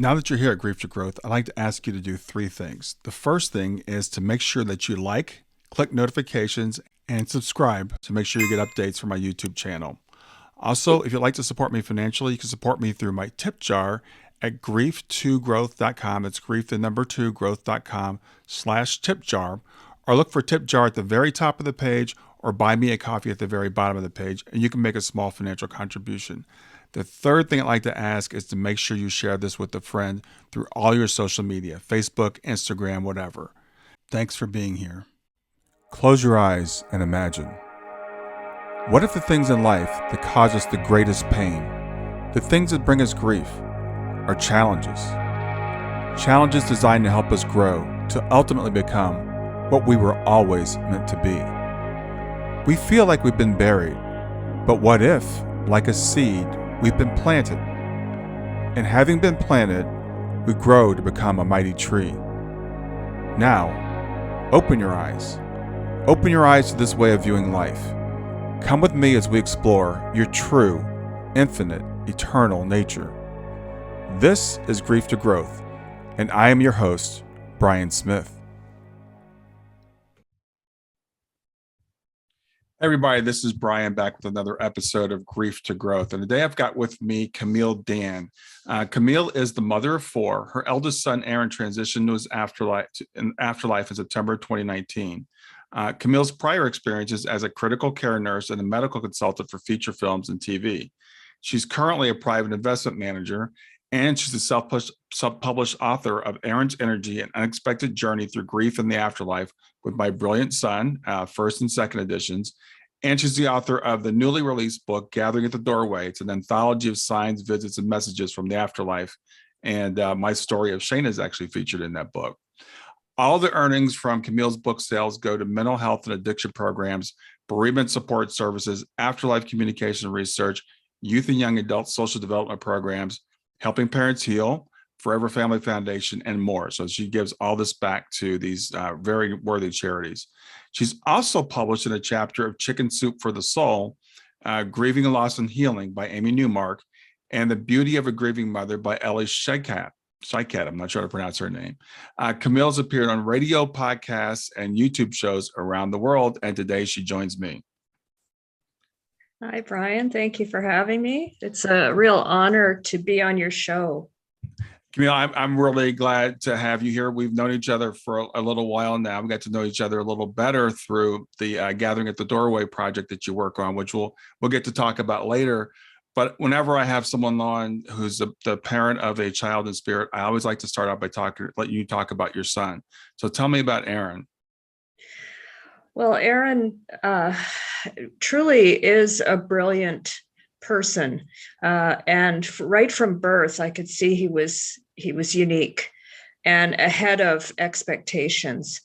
Now that you're here at Grief to Growth, I'd like to ask you to do three things. The first thing is to make sure that you like, click notifications, and subscribe to make sure you get updates from my YouTube channel. Also, if you'd like to support me financially, you can support me through my tip jar at grief2growth.com. It's grief, the number 2, growth.com/tip jar. Or look for tip jar at the very top of the page or buy me a coffee at the very bottom of the page, and you can make a small financial contribution. The third thing I'd like to ask is to make sure you share this with a friend through all your social media, Facebook, Instagram, whatever. Thanks for being here. Close your eyes and imagine. What if the things in life that cause us the greatest pain, the things that bring us grief, are challenges? Challenges designed to help us grow, to ultimately become what we were always meant to be. We feel like we've been buried, but what if, like a seed, we've been planted? And having been planted, we grow to become a mighty tree. Now, open your eyes. Open your eyes to this way of viewing life. Come with me as we explore your true, infinite, eternal nature. This is Grief to Growth, and I am your host, Brian Smith. Hey everybody, this is Brian back with another episode of Grief to Growth. And today I've got with me Camille Dan. Camille is the mother of four. Her eldest son, Aaron, transitioned to his afterlife in September 2019. Camille's prior experiences as a critical care nurse and a medical consultant for feature films and TV. She's currently a private investment manager, and she's the self-published author of Aaron's Energy, An Unexpected Journey Through Grief in the Afterlife with My Brilliant Son, first and second editions. And she's the author of the newly released book, Gathering at the Doorway. It's an anthology of signs, visits, and messages from the afterlife. And my story of Shane is actually featured in that book. All the earnings from Camille's book sales go to mental health and addiction programs, bereavement support services, afterlife communication research, youth and young adult social development programs, Helping Parents Heal, Forever Family Foundation, and more. So she gives all this back to these very worthy charities. She's also published in a chapter of Chicken Soup for the Soul, Grieving, Loss, and Healing by Amy Newmark, and The Beauty of a Grieving Mother by Ellie Scheikat. I'm not sure how to pronounce her name. Camille's appeared on radio, podcasts, and YouTube shows around the world, and today she joins me. Hi, Brian. Thank you for having me. It's a real honor to be on your show. Camille, I'm really glad to have you here. We've known each other for a little while now. We got to know each other a little better through the Gathering at the Doorway project that you work on, which we'll get to talk about later. But whenever I have someone on who's the parent of a child in spirit, I always like to start out by let you talk about your son. So tell me about Aaron. Well, Aaron truly is a brilliant person, and right from birth, I could see he was unique and ahead of expectations.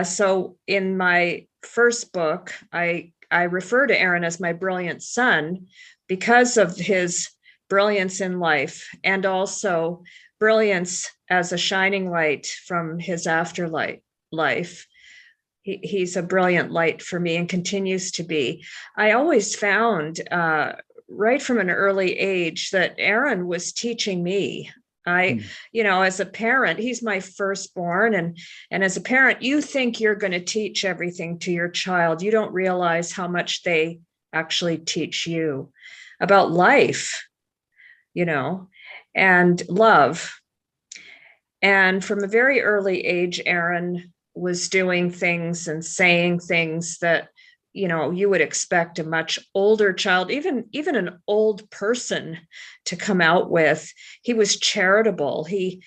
So in my first book, I refer to Aaron as my brilliant son because of his brilliance in life and also brilliance as a shining light from his afterlife. He's a brilliant light for me and continues to be. I always found right from an early age that Aaron was teaching me. As a parent, he's my firstborn. And as a parent, you think you're going to teach everything to your child. You don't realize how much they actually teach you about life, and love. And from a very early age, Aaron was doing things and saying things that, you would expect a much older child, even an old person, to come out with. He was charitable. He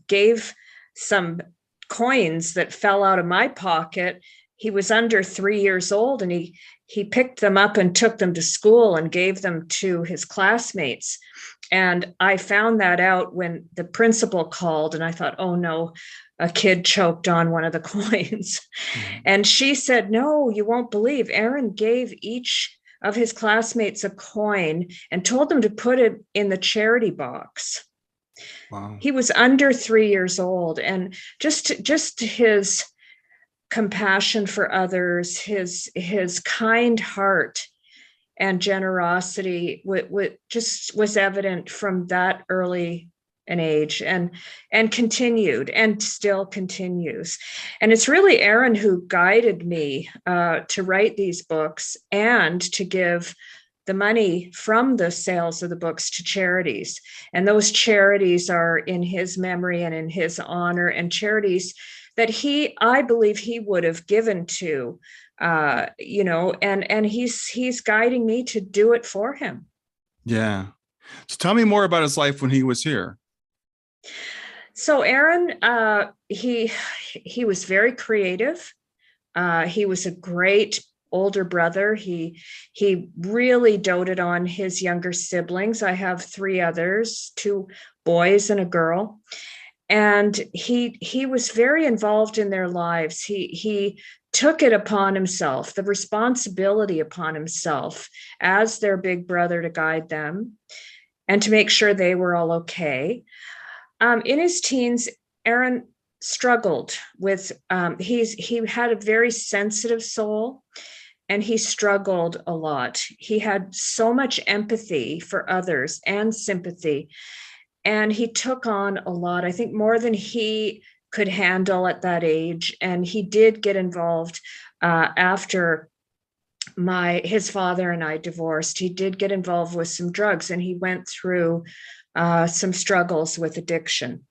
gave some coins that fell out of my pocket. He was under 3 years old, and he picked them up and took them to school and gave them to his classmates. And I found that out when the principal called, and I thought, oh no, a kid choked on one of the coins. Mm-hmm. And she said, no, you won't believe. Aaron gave each of his classmates a coin and told them to put it in the charity box. Wow. He was under 3 years old, and just his compassion for others, his kind heart, and generosity just was evident from that early an age, and continued and still continues. And it's really Aaron who guided me to write these books and to give the money from the sales of the books to charities. And those charities are in his memory and in his honor, and charities that I believe he would have given to, and he's guiding me to do it for him. Yeah. So tell me more about his life when he was here. So Aaron, he was very creative. He was a great older brother. He really doted on his younger siblings. I have 3 others, 2 boys and a girl. And he was very involved in their lives. He took it upon himself, the responsibility upon himself as their big brother, to guide them and to make sure they were all okay. In his teens, Aaron struggled with, he had a very sensitive soul, and he struggled a lot. He had so much empathy for others and sympathy, and he took on a lot, I think more than he could handle at that age. And he did get involved after his father and I divorced. He did get involved with some drugs, and he went through some struggles with addiction.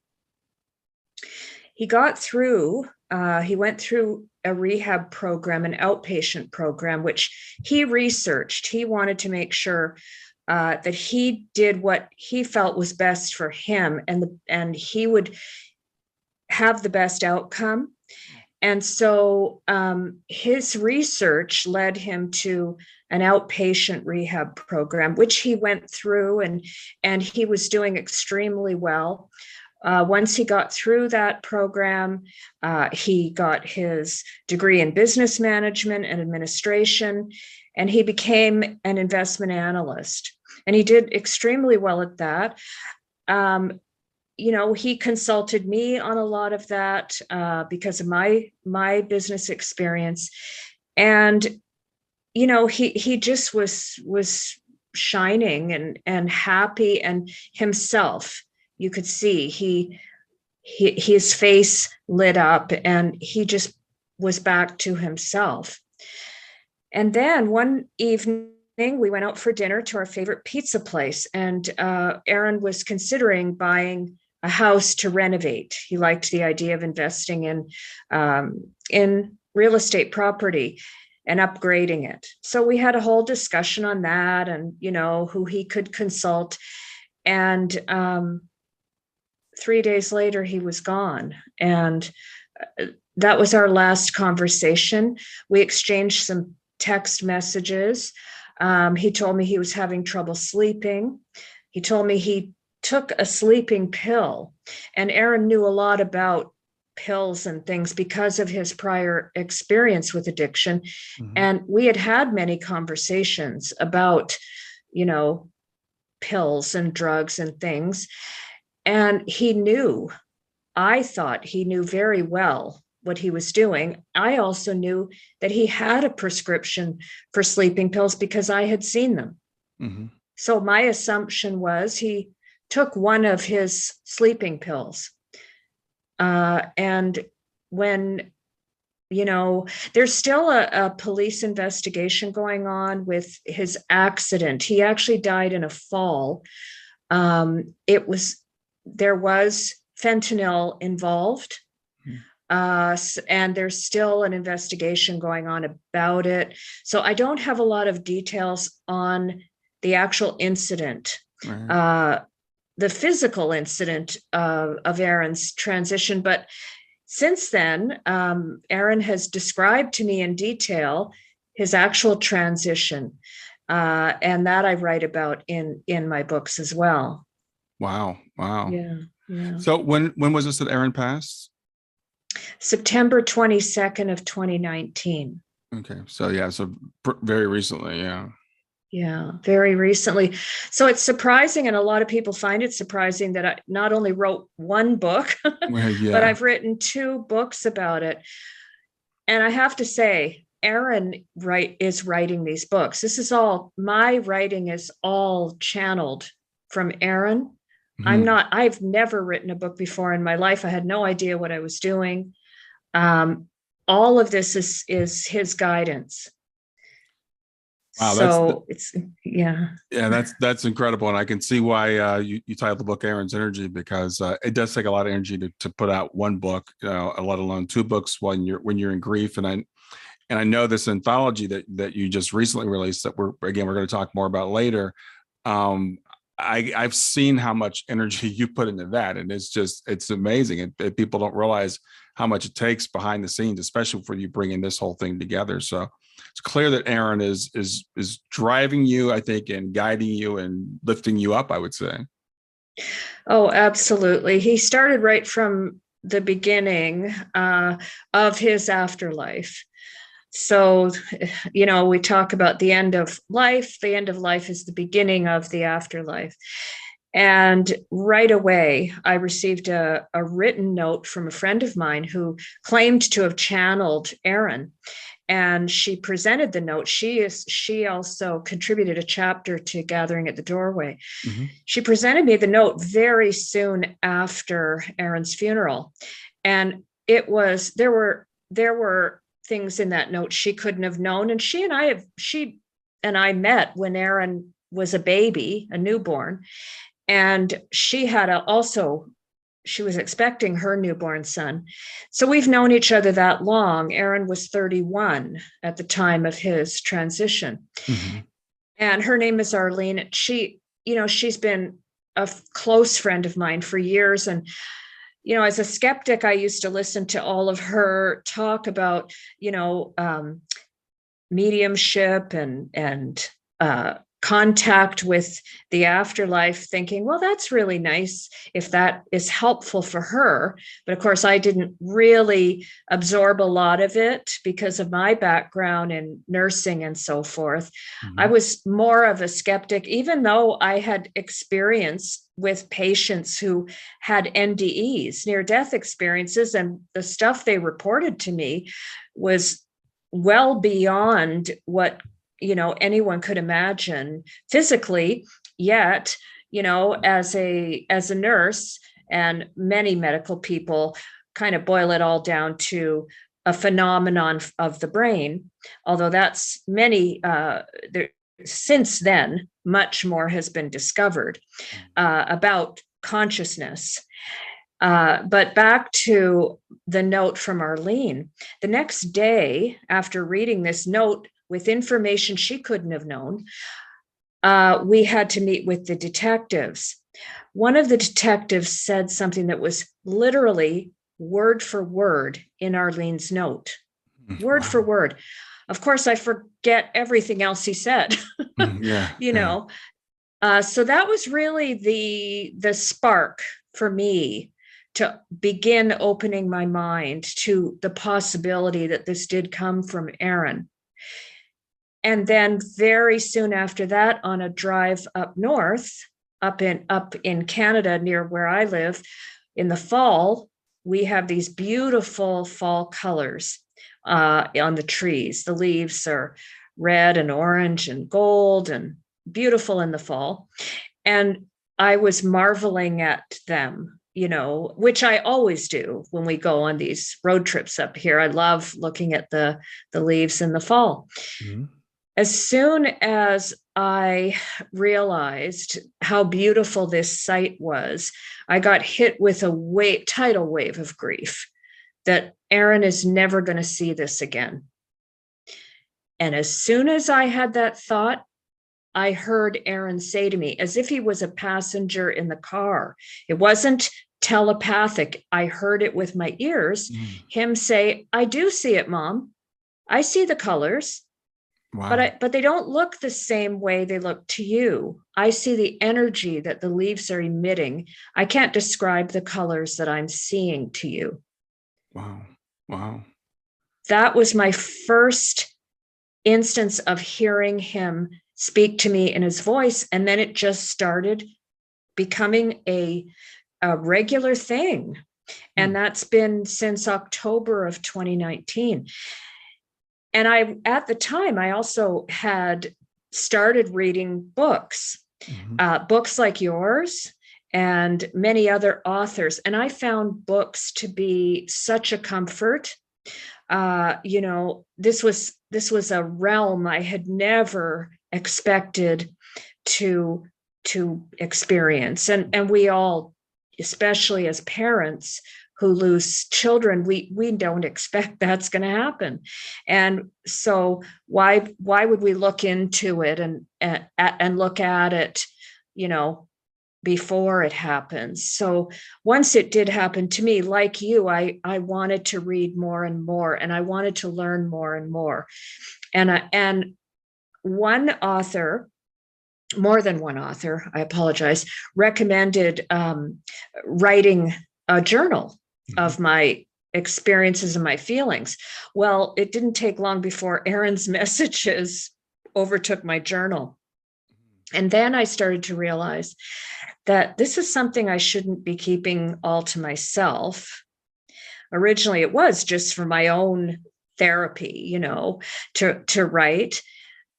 He went through a rehab program, an outpatient program, which he researched. He wanted to make sure that he did what he felt was best for him, and he would have the best outcome. And so his research led him to an outpatient rehab program, which he went through, and he was doing extremely well. Once he got through that program, he got his degree in business management and administration, and he became an investment analyst. And he did extremely well at that. He consulted me on a lot of that because of my business experience. And, he just was shining and happy and himself. You could see his face lit up, and he just was back to himself. And then one evening, we went out for dinner to our favorite pizza place, and Aaron was considering buying a house to renovate. He liked the idea of investing in real estate property and upgrading it. So we had a whole discussion on that, and who he could consult. And 3 days later, he was gone. And that was our last conversation. We exchanged some text messages. He told me he was having trouble sleeping. He told me he took a sleeping pill, and Aaron knew a lot about pills and things because of his prior experience with addiction. Mm-hmm. And we had many conversations about, pills and drugs and things. And I thought he knew very well what he was doing. I also knew that he had a prescription for sleeping pills because I had seen them. Mm-hmm. So my assumption was he took one of his sleeping pills. And when, there's still a police investigation going on with his accident. He actually died in a fall. There was fentanyl involved. And there's still an investigation going on about it. So I don't have a lot of details on the actual incident, right. The physical incident of Aaron's transition. But since then, Aaron has described to me in detail his actual transition. And that I write about in my books as well. Wow. Yeah. So when was this that Aaron passed? September 22nd of 2019. Okay. So very recently. Yeah. Yeah, very recently. So it's surprising, and a lot of people find it surprising that I not only wrote one book, but I've written 2 books about it. And I have to say, Aaron is writing these books. This is all, my writing is all channeled from Aaron. I've never written a book before in my life. I had no idea what I was doing. All of this is his guidance. Wow, So yeah, that's incredible, and I can see why you titled the book Aaron's Energy, because it does take a lot of energy to put out one book, let alone two books when you're in grief. And I know this anthology that you just recently released, that we're going to talk more about later. I've seen how much energy you put into that, and it's amazing. And people don't realize how much it takes behind the scenes, especially for you bringing this whole thing together. So it's clear that Aaron is driving you, I think, and guiding you and lifting you up, I would say. Oh, absolutely. He started right from the beginning of his afterlife. So, we talk about the end of life. The end of life is the beginning of the afterlife. And right away, I received a written note from a friend of mine who claimed to have channeled Aaron. And she presented the note. She also contributed a chapter to Gathering at the Doorway. Mm-hmm. She presented me the note very soon after Aaron's funeral. And there were things in that note she couldn't have known. And she and I met when Aaron was a baby, a newborn. And she was expecting her newborn son. So we've known each other that long. Aaron was 31 at the time of his transition. Mm-hmm. And her name is Arlene. She's been a close friend of mine for years. And, as a skeptic, I used to listen to all of her talk about, mediumship and contact with the afterlife, thinking, well, that's really nice if that is helpful for her. But of course, I didn't really absorb a lot of it because of my background in nursing and so forth. Mm-hmm. I was more of a skeptic, even though I had experience with patients who had NDEs, near-death experiences, and the stuff they reported to me was well beyond what anyone could imagine physically. Yet, as a nurse, and many medical people kind of boil it all down to a phenomenon of the brain, although that's since then, much more has been discovered about consciousness. But back to the note from Arlene, the next day after reading this note, with information she couldn't have known, we had to meet with the detectives. One of the detectives said something that was literally word for word in Arlene's note. Word for word. Of course, I forget everything else he said. So that was really the spark for me to begin opening my mind to the possibility that this did come from Aaron. And then very soon after that, on a drive up north, up in Canada, near where I live, in the fall, we have these beautiful fall colors on the trees. The leaves are red and orange and gold and beautiful in the fall. And I was marveling at them, which I always do when we go on these road trips up here. I love looking at the leaves in the fall. Mm-hmm. As soon as I realized how beautiful this site was, I got hit with a tidal wave of grief that Aaron is never going to see this again. And as soon as I had that thought, I heard Aaron say to me, as if he was a passenger in the car. It wasn't telepathic. I heard it with my ears, him say, "I do see it, Mom. I see the colors." Wow. But they don't look the same way they look to you. I see the energy that the leaves are emitting. I can't describe the colors that I'm seeing to you. Wow. That was my first instance of hearing him speak to me in his voice. And then it just started becoming a regular thing. And that's been since October of 2019. And at the time, I also had started reading books, books like yours and many other authors. And I found books to be such a comfort. This was a realm I had never expected to experience. And we all, especially as parents who lose children, we don't expect that's going to happen. And so why would we look into it and look at it, before it happens? So once it did happen to me, like you, I wanted to read more and more, and I wanted to learn more and more. And one author, more than one author, I apologize, recommended writing a journal of my experiences and my feelings. Well, it didn't take long before Aaron's messages overtook my journal. And then I started to realize that this is something I shouldn't be keeping all to myself. Originally, it was just for my own therapy, to write.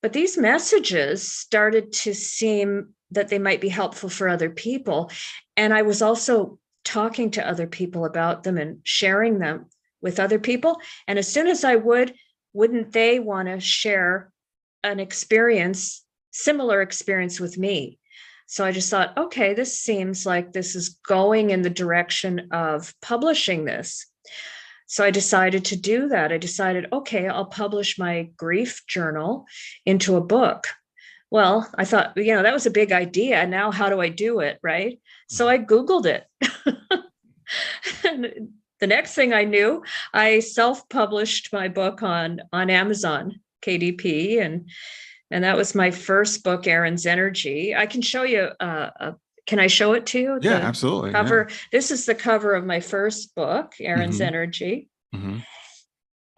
But these messages started to seem that they might be helpful for other people. And I was also talking to other people about them and sharing them with other people. And as soon as I wouldn't they want to share an experience, similar experience with me? So I just thought, okay, this seems like this is going in the direction of publishing this. So I decided to do that. I decided, okay, I'll publish my grief journal into a book. Well, I thought, that was a big idea. Now, how do I do it? Right. So I Googled it. And the next thing I knew, I self-published my book on Amazon, KDP. And that was my first book, Aaron's Energy. I can show you, can I show it to you? Yeah, absolutely. Cover. Yeah. This is the cover of my first book, Aaron's Energy.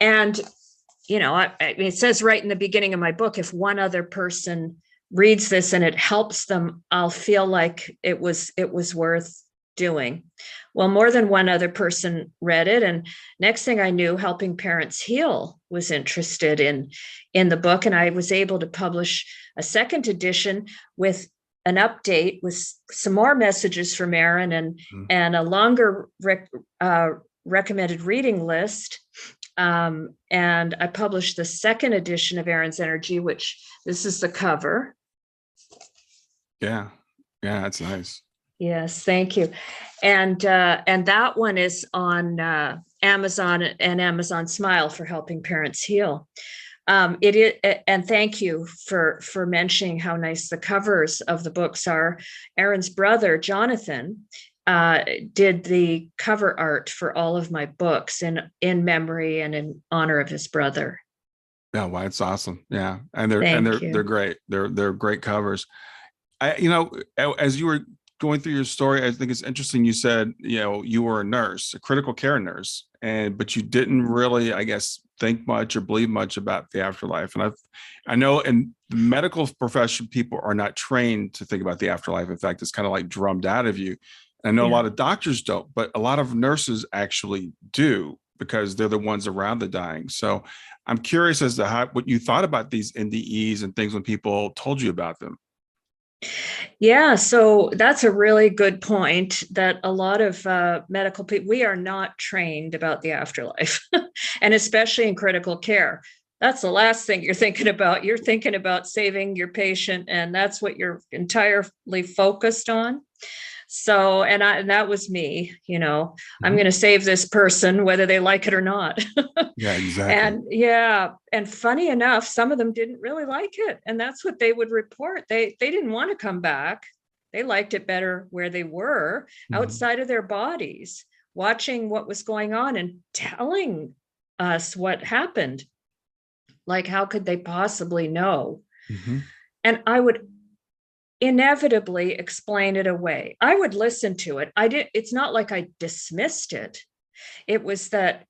And, it says right in the beginning of my book, if one other person reads this and it helps them, I'll feel like it was worth doing. Well, more than one other person read it. And next thing I knew, Helping Parents Heal was interested in the book. And I was able to publish a second edition with an update with some more messages from Aaron and a longer recommended reading list. And I published the second edition of Aaron's Energy, which this is the cover. Yeah, that's nice. Yes, thank you. And that one is on Amazon and Amazon Smile for Helping Parents Heal. It is, and thank you for mentioning how nice the covers of the books are. Aaron's brother, Jonathan, did the cover art for all of my books in memory and in honor of his brother. Yeah, well, it's awesome. Yeah, and they're great. They're great covers. As you were going through your story, I think it's interesting. You said, you were a nurse, a critical care nurse, but you didn't really, I guess, think much or believe much about the afterlife. And I know in the medical profession, people are not trained to think about the afterlife. In fact, it's kind of like drummed out of you. And I know a lot of doctors don't, but a lot of nurses actually do because they're the ones around the dying. So I'm curious as to what you thought about these NDEs and things when people told you about them. Yeah, so that's a really good point that a lot of medical people, we are not trained about the afterlife, and especially in critical care. That's the last thing you're thinking about. You're thinking about saving your patient, and that's what you're entirely focused on. So, and that was me, I'm going to save this person, whether they like it or not. Yeah, exactly. And funny enough, some of them didn't really like it. And that's what they would report. They didn't want to come back. They liked it better where they were, outside of their bodies, watching what was going on and telling us what happened. Like, how could they possibly know? And I would inevitably explain it away. I would listen to it. It's not like I dismissed it. It was that,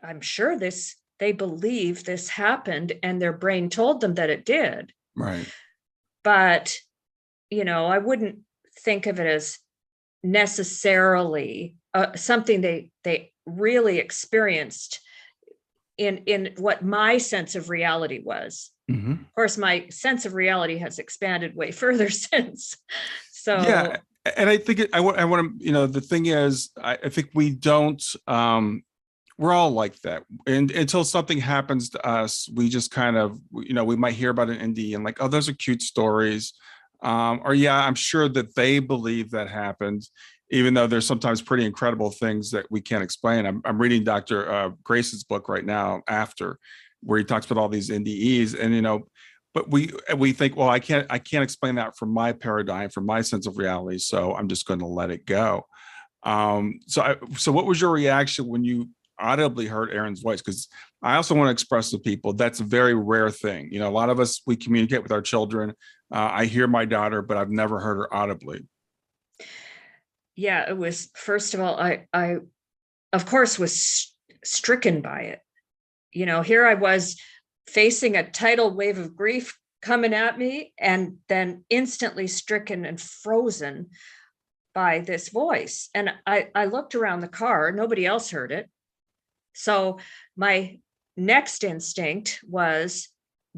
I'm sure they believe this happened and their brain told them that it did. Right. But, I wouldn't think of it as necessarily something they really experienced in what my sense of reality was. Mhm. Of course, my sense of reality has expanded way further since. So Yeah, and I think I want to, the thing is, I think we don't. We're all like that, and until something happens to us, we just kind of, we might hear about an indie and like, oh, those are cute stories, or yeah, I'm sure that they believe that happened, even though there's sometimes pretty incredible things that we can't explain. I'm reading Dr. Grace's book right now, After, where he talks about all these NDEs, and but we think, well, I can't explain that from my paradigm, from my sense of reality, so I'm just going to let it go. So what was your reaction when you audibly heard Erin's voice? Because I also want to express to people that's a very rare thing. A lot of us, we communicate with our children. I hear my daughter, but I've never heard her audibly. yeah, it was, first of all, I of course was stricken by it. Here I was facing a tidal wave of grief coming at me, and then instantly stricken and frozen by this voice. And I looked around the car, nobody else heard it. So my next instinct was,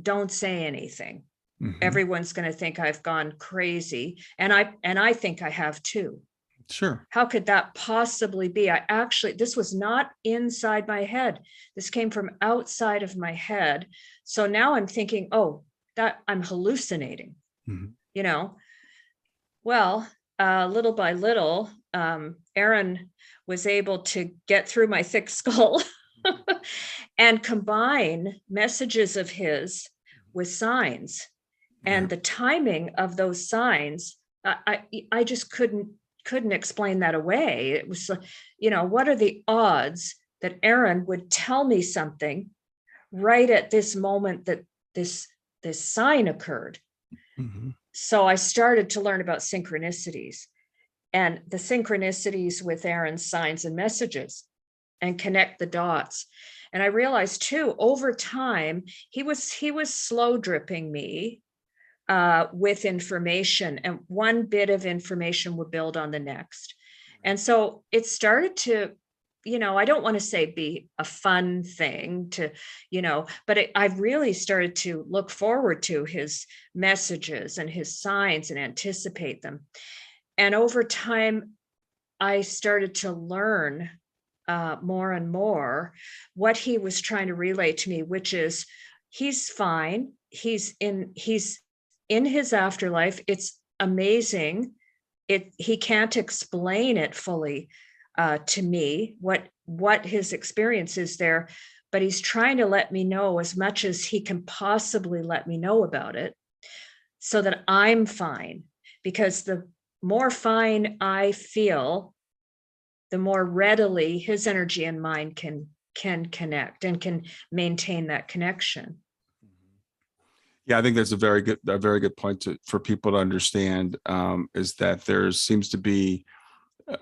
don't say anything. Mhm. Everyone's going to think I've gone crazy. And I think I have too. Sure. How could that possibly be? This was not inside my head. This came from outside of my head. So now I'm thinking, oh, that I'm hallucinating. Mhm. Well, little by little, Erin was able to get through my thick skull and combine messages of his with signs. And the timing of those signs, I just couldn't explain that away. It was, what are the odds that Erin would tell me something right at this moment that this sign occurred? Mhm. So I started to learn about synchronicities and the synchronicities with Erin's signs and messages, and connect the dots. And I realized too, over time, he was slow dripping me with information, and one bit of information would build on the next. And so it started to, I don't want to say be a fun thing to, but I really started to look forward to his messages and his signs and anticipate them. And over time, I started to learn more and more what he was trying to relay to me, which is he's fine. He's in his afterlife. It's amazing. He can't explain it fully to me, what his experience is there, but he's trying to let me know as much as he can possibly let me know about it, so that I'm fine. Because the more fine I feel, the more readily his energy and mine can connect and can maintain that connection. Yeah, I think that's a very good point for people to understand, is that there seems to be,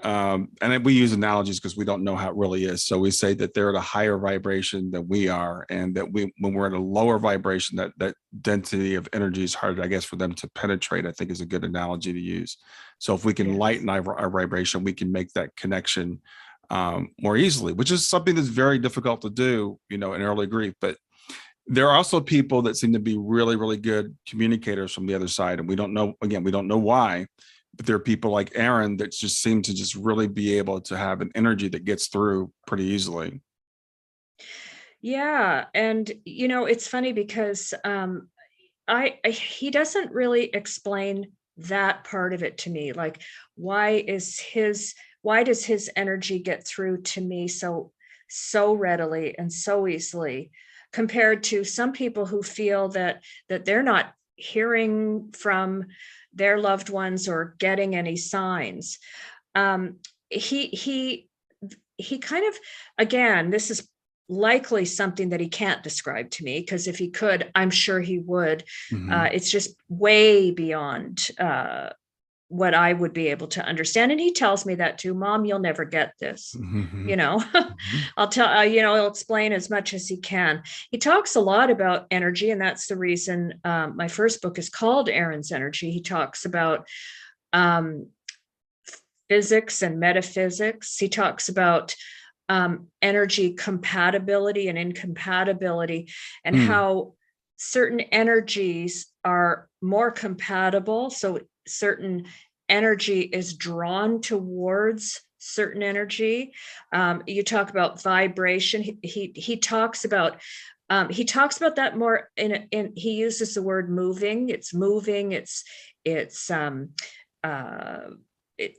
and we use analogies because we don't know how it really is. So we say that they're at a higher vibration than we are, and that when we're at a lower vibration, that density of energy is hard, I guess, for them to penetrate. I think is a good analogy to use. So if we can lighten our vibration, we can make that connection more easily, which is something that's very difficult to do, in early grief. But there are also people that seem to be really, really good communicators from the other side, and we don't know why. But there are people like Erin that just seem to just really be able to have an energy that gets through pretty easily. Yeah, and it's funny because he doesn't really explain that part of it to me. Like, why does his energy get through to me so readily and so easily, compared to some people who feel that they're not hearing from their loved ones or getting any signs. He kind of, again, this is likely something that he can't describe to me, because if he could, I'm sure he would. It's just way beyond what I would be able to understand. And he tells me that too. Mom, you'll never get this. I'll tell, he'll explain as much as he can. He talks a lot about energy, and that's the reason my first book is called Erin's Energy. He talks about physics and metaphysics. He talks about energy compatibility and incompatibility, and how certain energies are more compatible. So certain energy is drawn towards certain energy. You talk about vibration. He talks about that more in he uses the word moving. It's moving. It's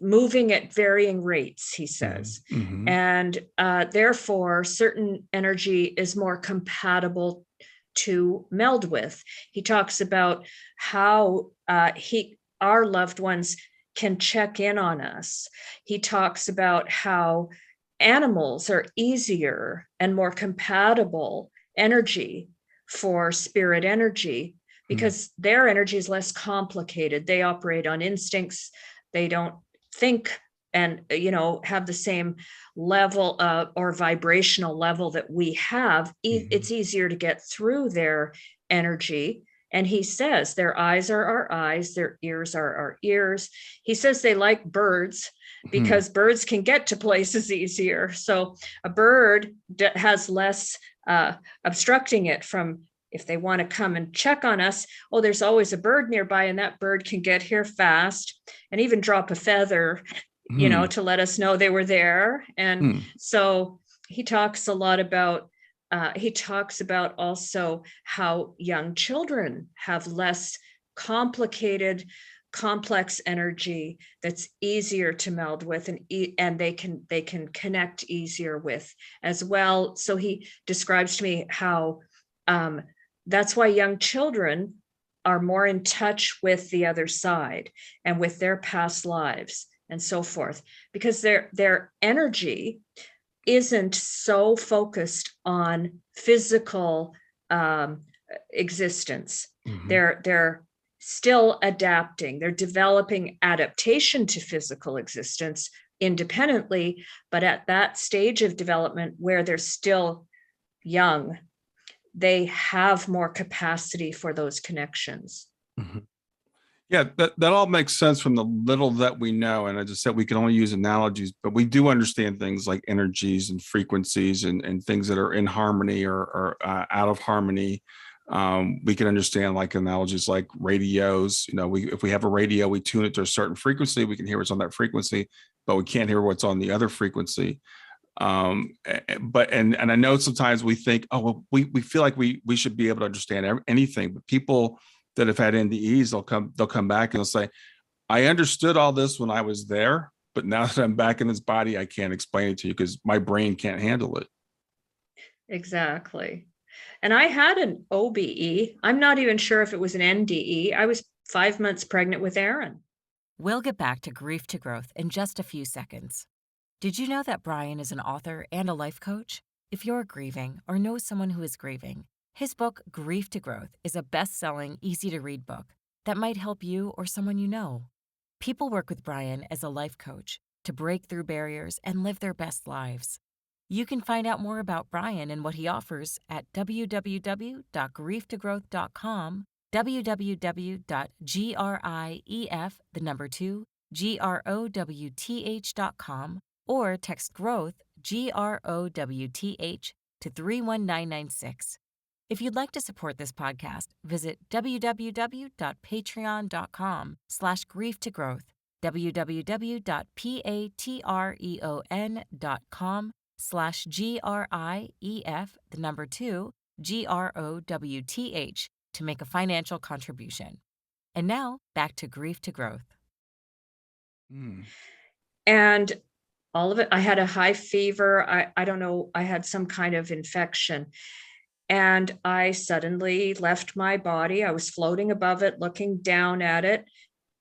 moving at varying rates, he says. And therefore, certain energy is more compatible to meld with. He talks about how our loved ones can check in on us. He talks about how animals are easier and more compatible energy for spirit energy because their energy is less complicated. They operate on instincts. They don't think and have the same level or vibrational level that we have. It's easier to get through their energy. And he says their eyes are our eyes, their ears are our ears. He says they like birds because birds can get to places easier. So a bird has less obstructing it from, if they want to come and check on us, there's always a bird nearby, and that bird can get here fast and even drop a feather, to let us know they were there. And so he talks a lot about, also how young children have less complicated, complex energy that's easier to meld with, and they can connect easier with as well. So he describes to me how that's why young children are more in touch with the other side and with their past lives and so forth, because their energy isn't so focused on physical existence. They're still adapting. They're developing adaptation to physical existence independently, but at that stage of development where they're still young, they have more capacity for those connections. Yeah, that all makes sense from the little that we know. And I just said we can only use analogies, but we do understand things like energies and frequencies and things that are in harmony or out of harmony. We can understand like analogies like radios. If we have a radio, we tune it to a certain frequency, we can hear what's on that frequency, but we can't hear what's on the other frequency. But I know sometimes we think, we feel like we should be able to understand anything, but people that have had NDEs, they'll come back and they'll say, I understood all this when I was there, but now that I'm back in this body, I can't explain it to you because my brain can't handle it. Exactly. And I had an OBE. I'm not even sure if it was an NDE. I was 5 months pregnant with Aaron. We'll get back to Grief to Growth in just a few seconds. Did you know that Brian is an author and a life coach? If you're grieving or know someone who is grieving, his book, Grief to Growth, is a best-selling, easy-to-read book that might help you or someone you know. People work with Brian as a life coach to break through barriers and live their best lives. You can find out more about Brian and what he offers at www.grieftogrowth.com, www.grief2growth.com, or text growth, GROWTH, to 31996. If you'd like to support this podcast, visit www.patreon.com/grieftogrowth, www.patreon.com/GRIEF2GROWTH to make a financial contribution. And now back to Grief to Growth. And all of it, I had a high fever. I don't know, I had some kind of infection. And I suddenly left my body. I was floating above it, looking down at it,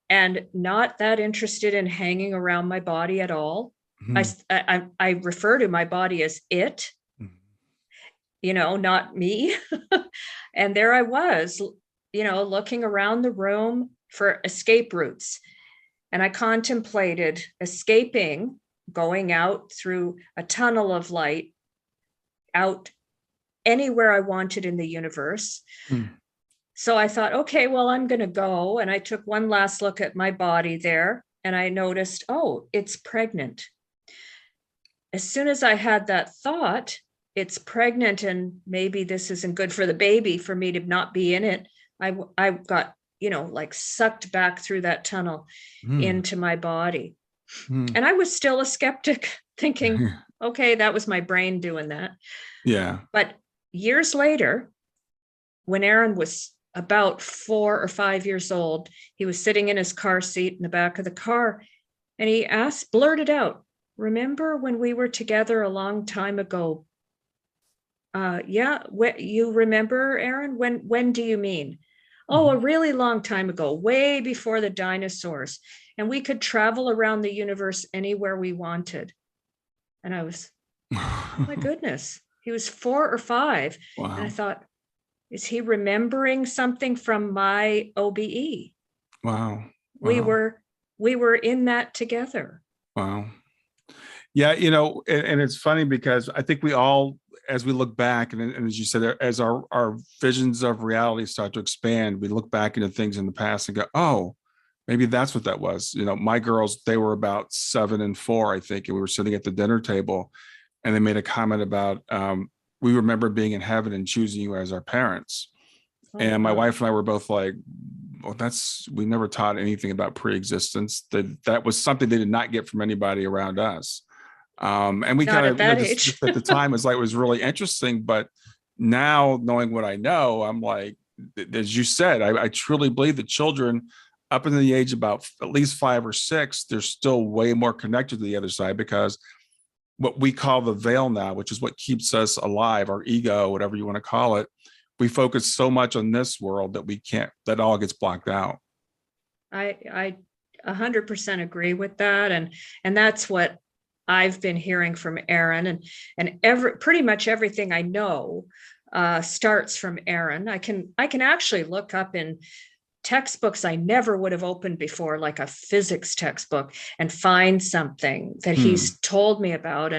and not that interested in hanging around my body at all. I refer to my body as it, not me. And there I was, looking around the room for escape routes. And I contemplated escaping, going out through a tunnel of light, out anywhere I wanted in the universe. So I thought, okay, well, I'm going to go. And I took one last look at my body there, and I noticed, it's pregnant. as soon as I had that thought, it's pregnant and maybe this isn't good for the baby for me to not be in it. I got, like sucked back through that tunnel into my body. And I was still a skeptic thinking, okay, that was my brain doing that. Yeah. But years later, when Aaron was about 4 or 5 years old, he was sitting in his car seat in the back of the car, and he blurted out, "Remember when we were together a long time ago?" Yeah, you remember, Aaron? When do you mean? Oh, a really long time ago, way before the dinosaurs. And we could travel around the universe anywhere we wanted. And I was, oh my goodness, he was 4 or 5. Wow. And I thought, is he remembering something from my OBE? Wow. We were in that together. Wow. Yeah, and it's funny because I think we all, as we look back, and as you said, as our visions of reality start to expand, we look back into things in the past and go, oh, maybe that's what that was. My girls, they were about 7 and 4, I think, and we were sitting at the dinner table, and they made a comment about, we remember being in heaven and choosing you as our parents. Oh, and my wife and I were both like, well, we never taught anything about pre-existence. That was something they did not get from anybody around us. And we kind of, just at the time, it was really interesting. But now, knowing what I know, I'm like, as you said, I truly believe that children up into the age about at least 5 or 6, they're still way more connected to the other side, because what we call the veil now, which is what keeps us alive, our ego, whatever you want to call it, we focus so much on this world that all gets blocked out. I 100% agree with that. And that's what I've been hearing from Aaron, and pretty much everything I know starts from Aaron. I can actually look up in textbooks I never would have opened before, like a physics textbook, and find something that he's told me about.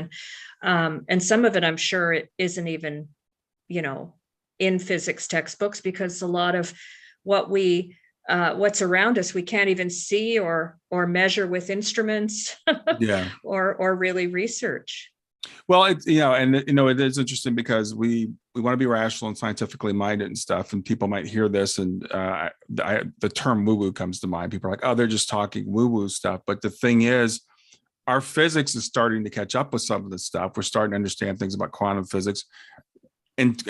And some of it, I'm sure it isn't even, in physics textbooks, because a lot of what's around us, we can't even see or measure with instruments or really research. Well, it is interesting because we want to be rational and scientifically minded and stuff. And people might hear this, and the term woo-woo comes to mind. People are like, oh, they're just talking woo-woo stuff. But the thing is, our physics is starting to catch up with some of this stuff. We're starting to understand things about quantum physics and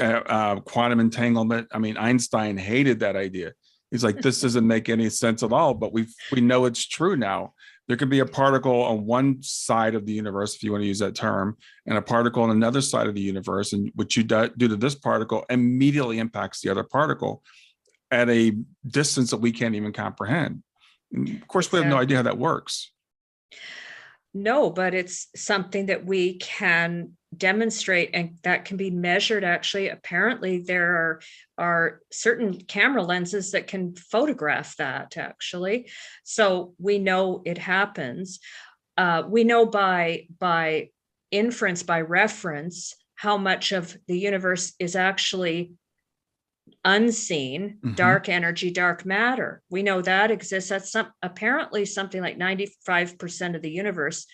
quantum entanglement. I mean, Einstein hated that idea. He's like, this doesn't make any sense at all, but we know it's true now. There could be a particle on one side of the universe, if you want to use that term, and a particle on another side of the universe. And what you do to this particle immediately impacts the other particle at a distance that we can't even comprehend. And of course, we have no idea how that works. No, but it's something that we can demonstrate, and that can be measured. Actually, apparently there are certain camera lenses that can photograph that, actually. So we know it happens. We know by inference, by reference, how much of the universe is actually unseen, dark energy, dark matter. We know that exists. That's apparently something like 95% of the universe.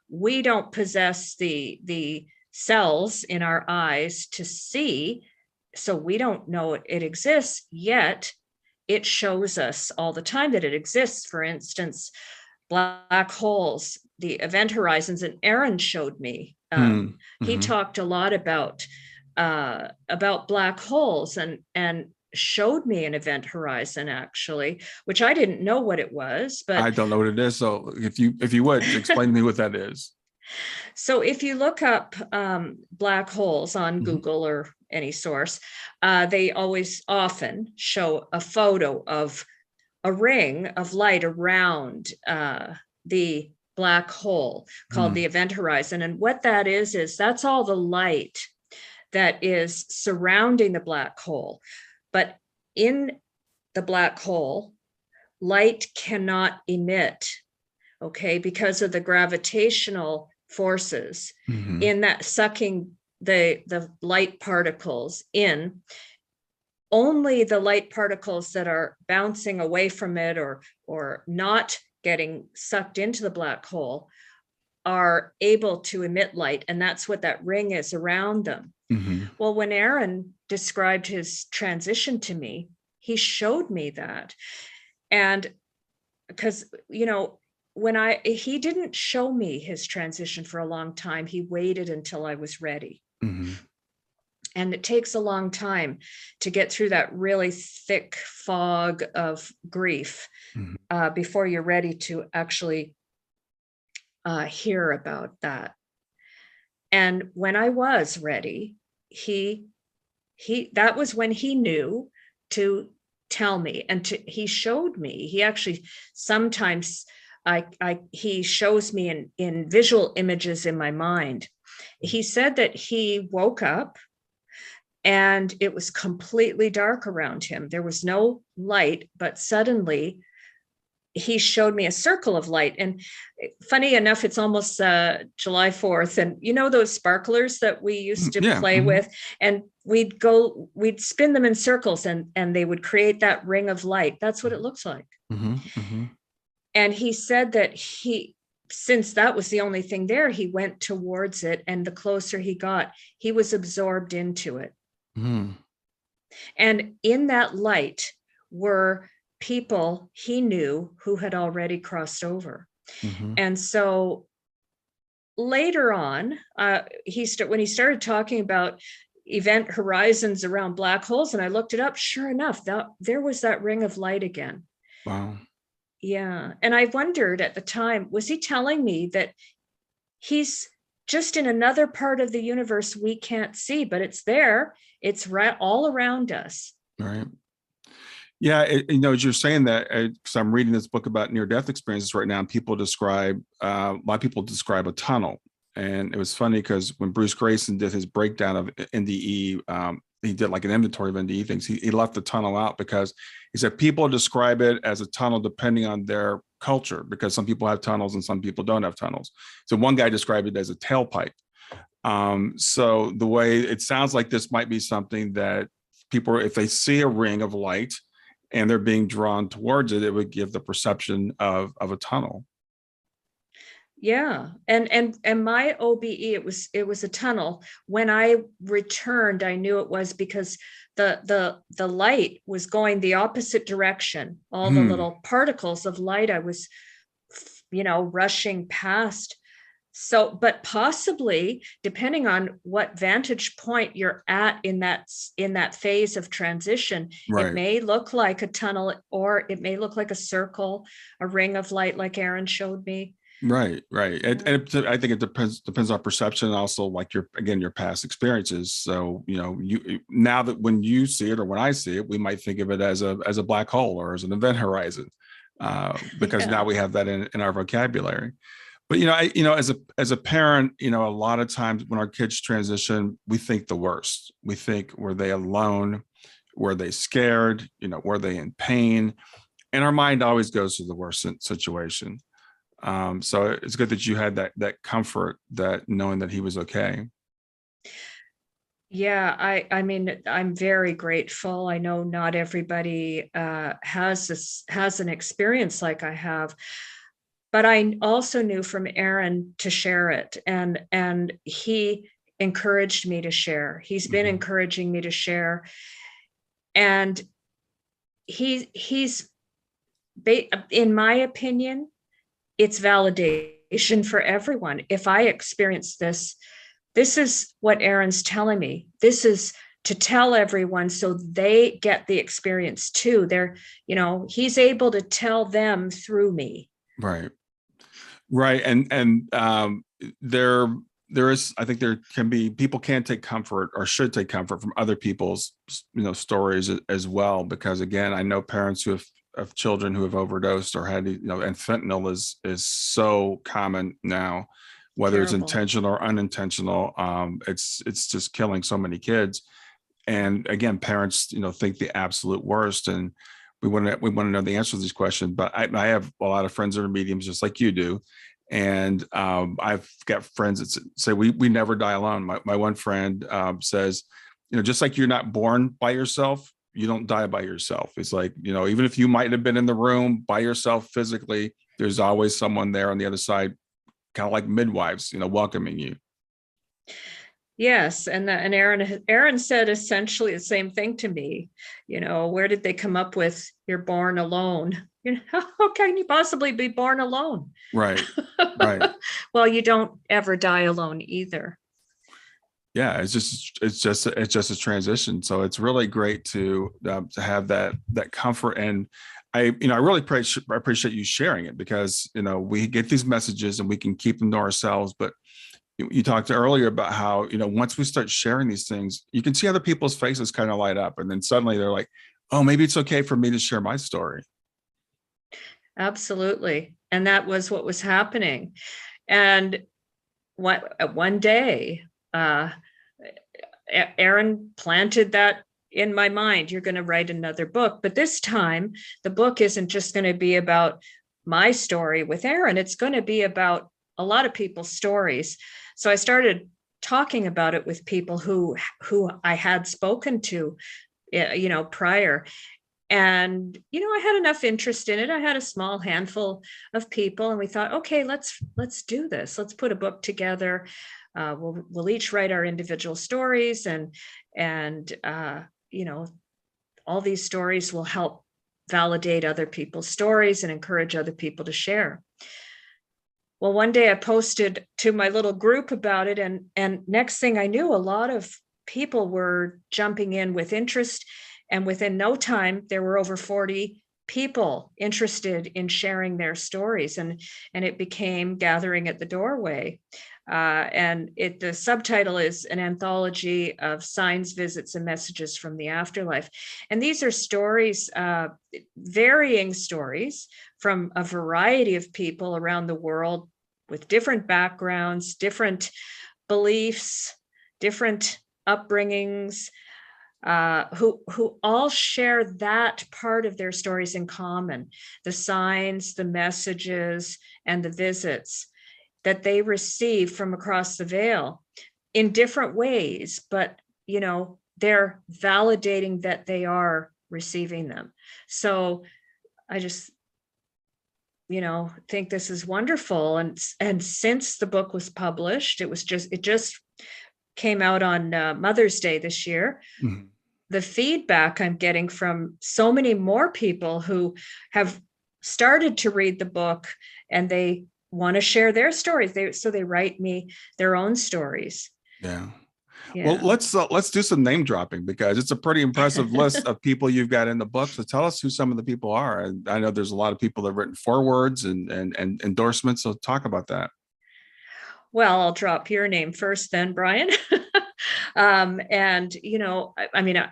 We don't possess the cells in our eyes to see, so we don't know it exists, yet it shows us all the time that it exists. For instance, black holes, the event horizons, and Aaron showed me. He talked a lot about black holes and showed me an event horizon, actually, which I didn't know what it was. But I don't know what it is. So if you would explain to me what that is. So if you look up black holes on Google or any source, they often show a photo of a ring of light around the black hole called the event horizon. And what that is that's all the light that is surrounding the black hole. But in the black hole, light cannot emit, okay, because of the gravitational forces in that sucking the light particles in. Only the light particles that are bouncing away from it or not getting sucked into the black hole are able to emit light, and that's what that ring is around them. Mm-hmm. Well, when Aaron described his transition to me, he showed me that. And because, he didn't show me his transition for a long time. He waited until I was ready. Mm-hmm. And it takes a long time to get through that really thick fog of grief before you're ready to actually hear about that. And when I was ready, that was when he knew to tell me, and he showed me. He actually sometimes he shows me in visual images in my mind. He said that he woke up and it was completely dark around him. There was no light, but suddenly he showed me a circle of light. And funny enough, it's almost July 4th. And those sparklers that we used to play with, and we'd spin them in circles and they would create that ring of light. That's what it looks like. And he said that since that was the only thing there, he went towards it. And the closer he got, he was absorbed into it. And in that light were people he knew who had already crossed over. And so later on, when he started talking about event horizons around black holes, and I looked it up, sure enough, there was that ring of light again. Wow. Yeah. And I wondered at the time, was he telling me that he's just in another part of the universe we can't see, but it's there. It's right all around us. Right. Yeah. As you're saying that, because I'm reading this book about near-death experiences right now, and a lot of people describe a tunnel. And it was funny because when Bruce Grayson did his breakdown of NDE, he did like an inventory of NDE things. He left the tunnel out because he said people describe it as a tunnel depending on their culture, because some people have tunnels and some people don't have tunnels. So one guy described it as a tailpipe. So the way it sounds like this might be something that people, if they see a ring of light and they're being drawn towards it, it would give the perception of a tunnel. Yeah. And my OBE, it was a tunnel. When I returned, I knew it was because the light was going the opposite direction. All the little particles of light I was, rushing past. So, but possibly depending on what vantage point you're at in that phase of transition, Right. It may look like a tunnel, or it may look like a circle, a ring of light, like Aaron showed me. Right. And I think it depends on perception, and also like your past experiences. So, you now that when you see it or when I see it, we might think of it as a black hole or as an event horizon, because now we have that in our vocabulary. But as a parent, a lot of times when our kids transition, we think the worst. We think, were they alone? Were they scared? Were they in pain? And our mind always goes to the worst situation. So it's good that you had that comfort, that knowing that he was okay. Yeah, I mean, I'm very grateful. I know not everybody has an experience like I have, but I also knew from Aaron to share it, and he encouraged me to share. He's been encouraging me to share, and he's in my opinion, it's validation for everyone. If I experience this is what Aaron's telling me. This is to tell everyone so they get the experience too. He's able to tell them through me. Right. And there is, I think there can be, people can take comfort or should take comfort from other people's, stories as well. Because again, I know parents who have children who have overdosed or had, and fentanyl is so common now, whether Terrible. It's intentional or unintentional. It's just killing so many kids. And again, parents, think the absolute worst. And we want to know the answer to these questions. But I have a lot of friends that are mediums, just like you do. And I've got friends that say we never die alone. My one friend says, just like you're not born by yourself, you don't die by yourself. It's like, even if you might have been in the room by yourself physically, there's always someone there on the other side kind of like midwives, welcoming you. Yes, and Aaron said essentially the same thing to me. Where did they come up with "you're born alone"? How can you possibly be born alone? Right. Right. Well, you don't ever die alone either. Yeah, it's just a transition. So it's really great to have that comfort. And I really appreciate you sharing it, because we get these messages and we can keep them to ourselves, but you talked earlier about how, once we start sharing these things, you can see other people's faces kind of light up. And then suddenly they're like, oh, maybe it's okay for me to share my story. Absolutely. And that was what was happening. And one day, Aaron planted that in my mind. You're going to write another book. But this time, the book isn't just going to be about my story with Aaron. It's going to be about a lot of people's stories. So I started talking about it with people who I had spoken to, prior. And, I had enough interest in it. I had a small handful of people, and we thought, okay, let's do this. Let's put a book together. We'll each write our individual stories, and all these stories will help validate other people's stories and encourage other people to share. Well, one day I posted to my little group about it, and next thing I knew, a lot of people were jumping in with interest, and within no time, there were over 40 people interested in sharing their stories, and it became Gathering at the Doorway. And the subtitle is An Anthology of Signs, Visits, and Messages from the Afterlife. And these are stories, varying stories from a variety of people around the world with different backgrounds, different beliefs, different upbringings, who all share that part of their stories in common: the signs, the messages, and the visits that they receive from across the veil in different ways, but they're validating that they are receiving them. So I just think this is wonderful. And since the book was published, it just came out on Mother's Day this year. Mm-hmm. The feedback I'm getting from so many more people who have started to read the book, and they want to share their stories. So they write me their own stories. Yeah. Well, let's do some name dropping, because it's a pretty impressive list of people you've got in the book. So tell us who some of the people are. And I know there's a lot of people that have written forewords and endorsements. So talk about that. Well, I'll drop your name first then, Brian. And,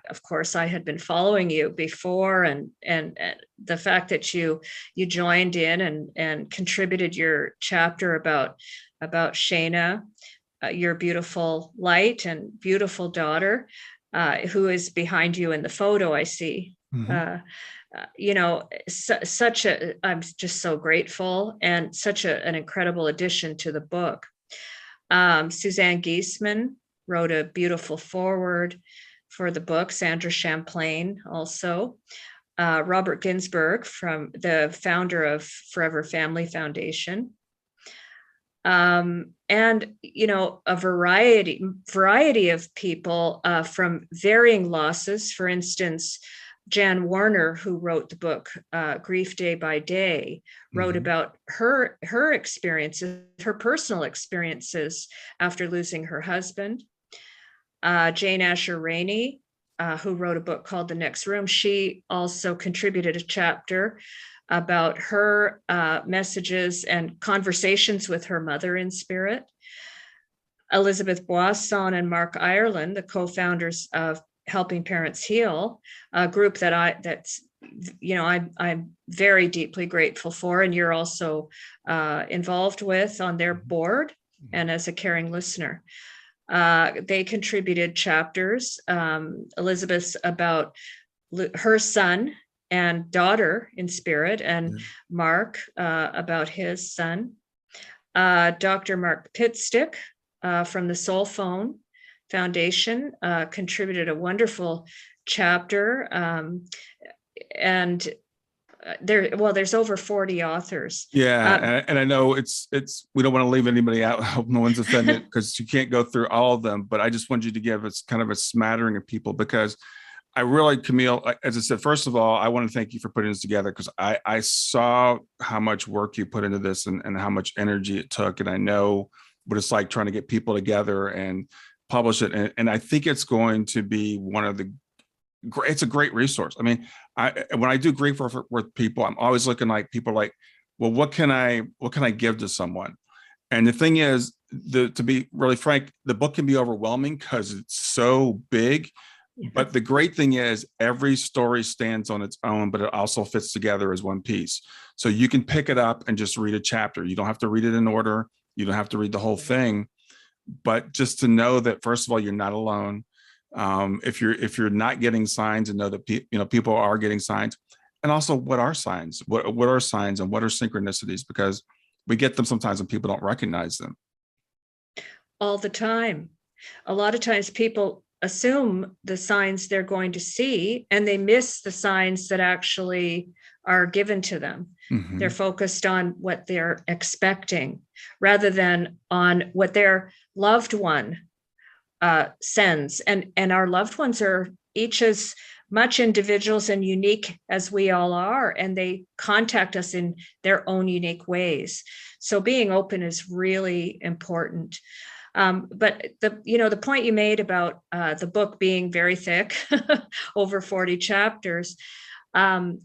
of course, I had been following you before, and the fact that you joined in and contributed your chapter about Shayna, your beautiful light and beautiful daughter, who is behind you in the photo I see. Mm-hmm. I'm just so grateful, and such an incredible addition to the book. Suzanne Giesman wrote a beautiful foreword for the book. Sandra Champlain also. Robert Ginsburg, from the founder of Forever Family Foundation. And, a variety of people from varying losses. For instance, Jan Warner, who wrote the book Grief Day by Day, wrote mm-hmm. about her experiences, her personal experiences after losing her husband. Jane Asher Rainey, who wrote a book called The Next Room, she also contributed a chapter about her messages and conversations with her mother in spirit. Elizabeth Boisson and Mark Ireland, the co-founders of Helping Parents Heal, a group that I'm very deeply grateful for, and you're also involved with on their board and as a caring listener. They contributed chapters, Elizabeth's about her son and daughter in spirit, and Mark about his son. Dr. Mark Pitstick from the Soul Phone Foundation contributed a wonderful chapter, and there's over 40 authors. Yeah, and I know it's we don't want to leave anybody out. I hope no one's offended because you can't go through all of them. But I just want you to give us kind of a smattering of people, because I really, Camille, as I said, first of all, I want to thank you for putting this together, because I saw how much work you put into this and how much energy it took, and I know what it's like trying to get people together and publish it. And I think it's going to be one of the it's a great resource. I mean, when I do grief work with people, I'm always looking like people like, well, what can I give to someone? And the thing is, to be really frank, the book can be overwhelming because it's so big. But the great thing is every story stands on its own, but it also fits together as one piece. So you can pick it up and just read a chapter. You don't have to read it in order. You don't have to read the whole thing. But just to know that, first of all, you're not alone. If you're not getting signs, and know that people are getting signs, and also what are signs, what are signs, and what are synchronicities, because we get them sometimes and people don't recognize them all the time. A lot of times people assume the signs they're going to see, and they miss the signs that actually are given to them. Mm-hmm. They're focused on what they're expecting rather than on what their loved one sends. And our loved ones are each as much individuals and unique as we all are, and they contact us in their own unique ways. So being open is really important. But the point you made about the book being very thick, over 40 chapters, I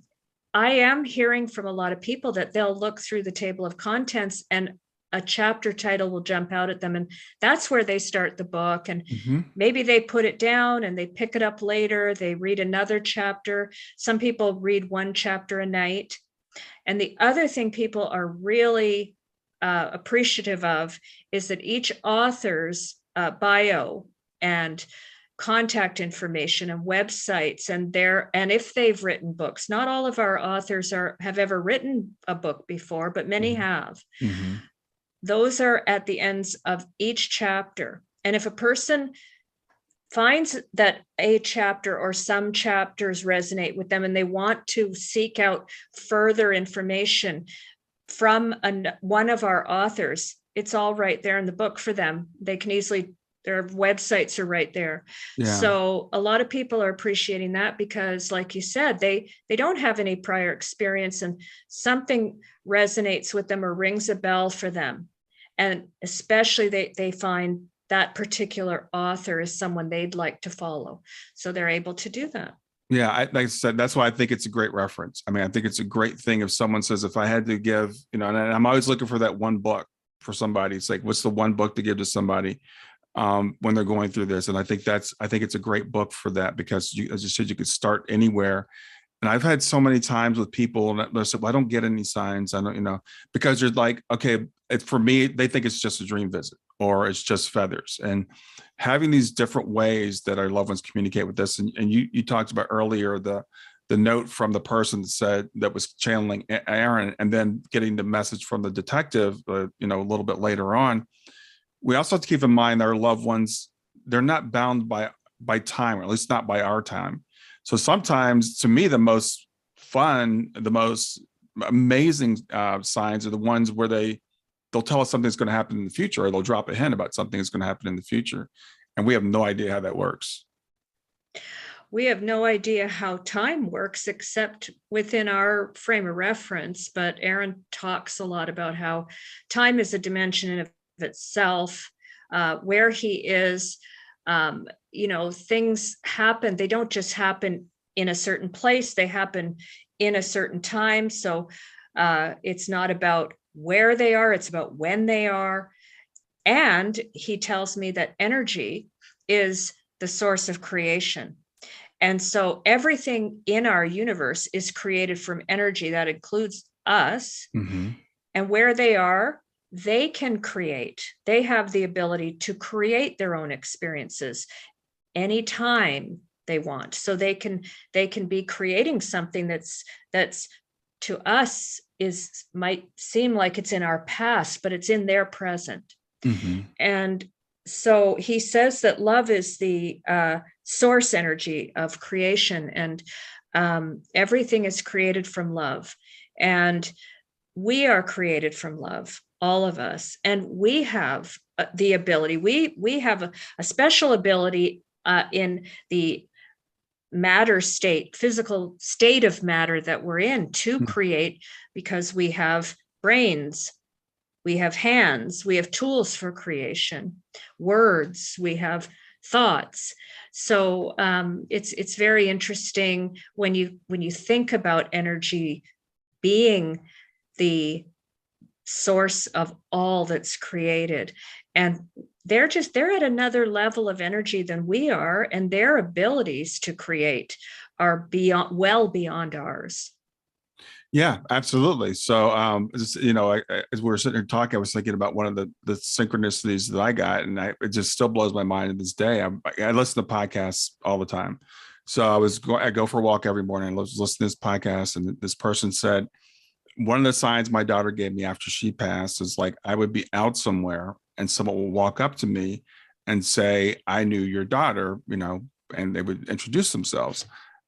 am hearing from a lot of people that they'll look through the table of contents and a chapter title will jump out at them, and that's where they start the book. And maybe they put it down and they pick it up later. They read another chapter. Some people read one chapter a night. And the other thing people are really appreciative of is that each author's bio and contact information and websites and if they've written books. Not all of our authors have ever written a book before, but many have. Mm-hmm. Those are at the ends of each chapter. And if a person finds that a chapter or some chapters resonate with them and they want to seek out further information from one of our authors, it's all right there in the book for them. They can easily, their websites are right there. Yeah. So a lot of people are appreciating that because, like you said, they don't have any prior experience and something resonates with them or rings a bell for them. And especially they find that particular author is someone they'd like to follow. So they're able to do that. Yeah, like I said, that's why I think it's a great reference. I mean, I think it's a great thing if someone says, if I had to give, and I'm always looking for that one book for somebody. It's like, what's the one book to give to somebody when they're going through this? And I think it's a great book for that because, as you said, you could start anywhere. And I've had so many times with people that they said, well, I don't get any signs. I don't, because you're like, okay, for me, they think it's just a dream visit or it's just feathers. And having these different ways that our loved ones communicate with us. And you talked about earlier, the note from the person that was channeling Aaron, and then getting the message from the detective, a little bit later on. We also have to keep in mind that our loved ones, they're not bound by time, or at least not by our time. So sometimes, to me, the most fun, the most amazing signs are the ones where they'll tell us something's going to happen in the future, or they'll drop a hint about something that's going to happen in the future. And we have no idea how that works. We have no idea how time works except within our frame of reference. But Aaron talks a lot about how time is a dimension of itself, where he is. Things happen. They don't just happen in a certain place. They happen in a certain time. So it's not about where they are. It's about when they are. And he tells me that energy is the source of creation. And so everything in our universe is created from energy. That includes us. Mm-hmm. And where they are, they can create. They have the ability to create their own experiences anytime they want. So they can be creating something that's to us might seem like it's in our past, but it's in their present. Mm-hmm. And so he says that love is the source energy of creation. And Everything is created from love, and we are created from love, all of us. And we have the ability, we have a special ability in the matter state, physical state of matter that we're in, to create, because we have brains, we have hands, we have tools for creation, words, we have thoughts. So it's very interesting when you think about energy being the source of all that's created, and they're at another level of energy than we are, and their abilities to create are well beyond ours. Yeah, absolutely. So, as we were sitting here talking, I was thinking about one of the synchronicities that I got, and it just still blows my mind to this day. I listen to podcasts all the time. So I go for a walk every morning. I was listening to this podcast, and this person said, one of the signs my daughter gave me after she passed is like, I would be out somewhere and someone will walk up to me and say, I knew your daughter, and they would introduce themselves.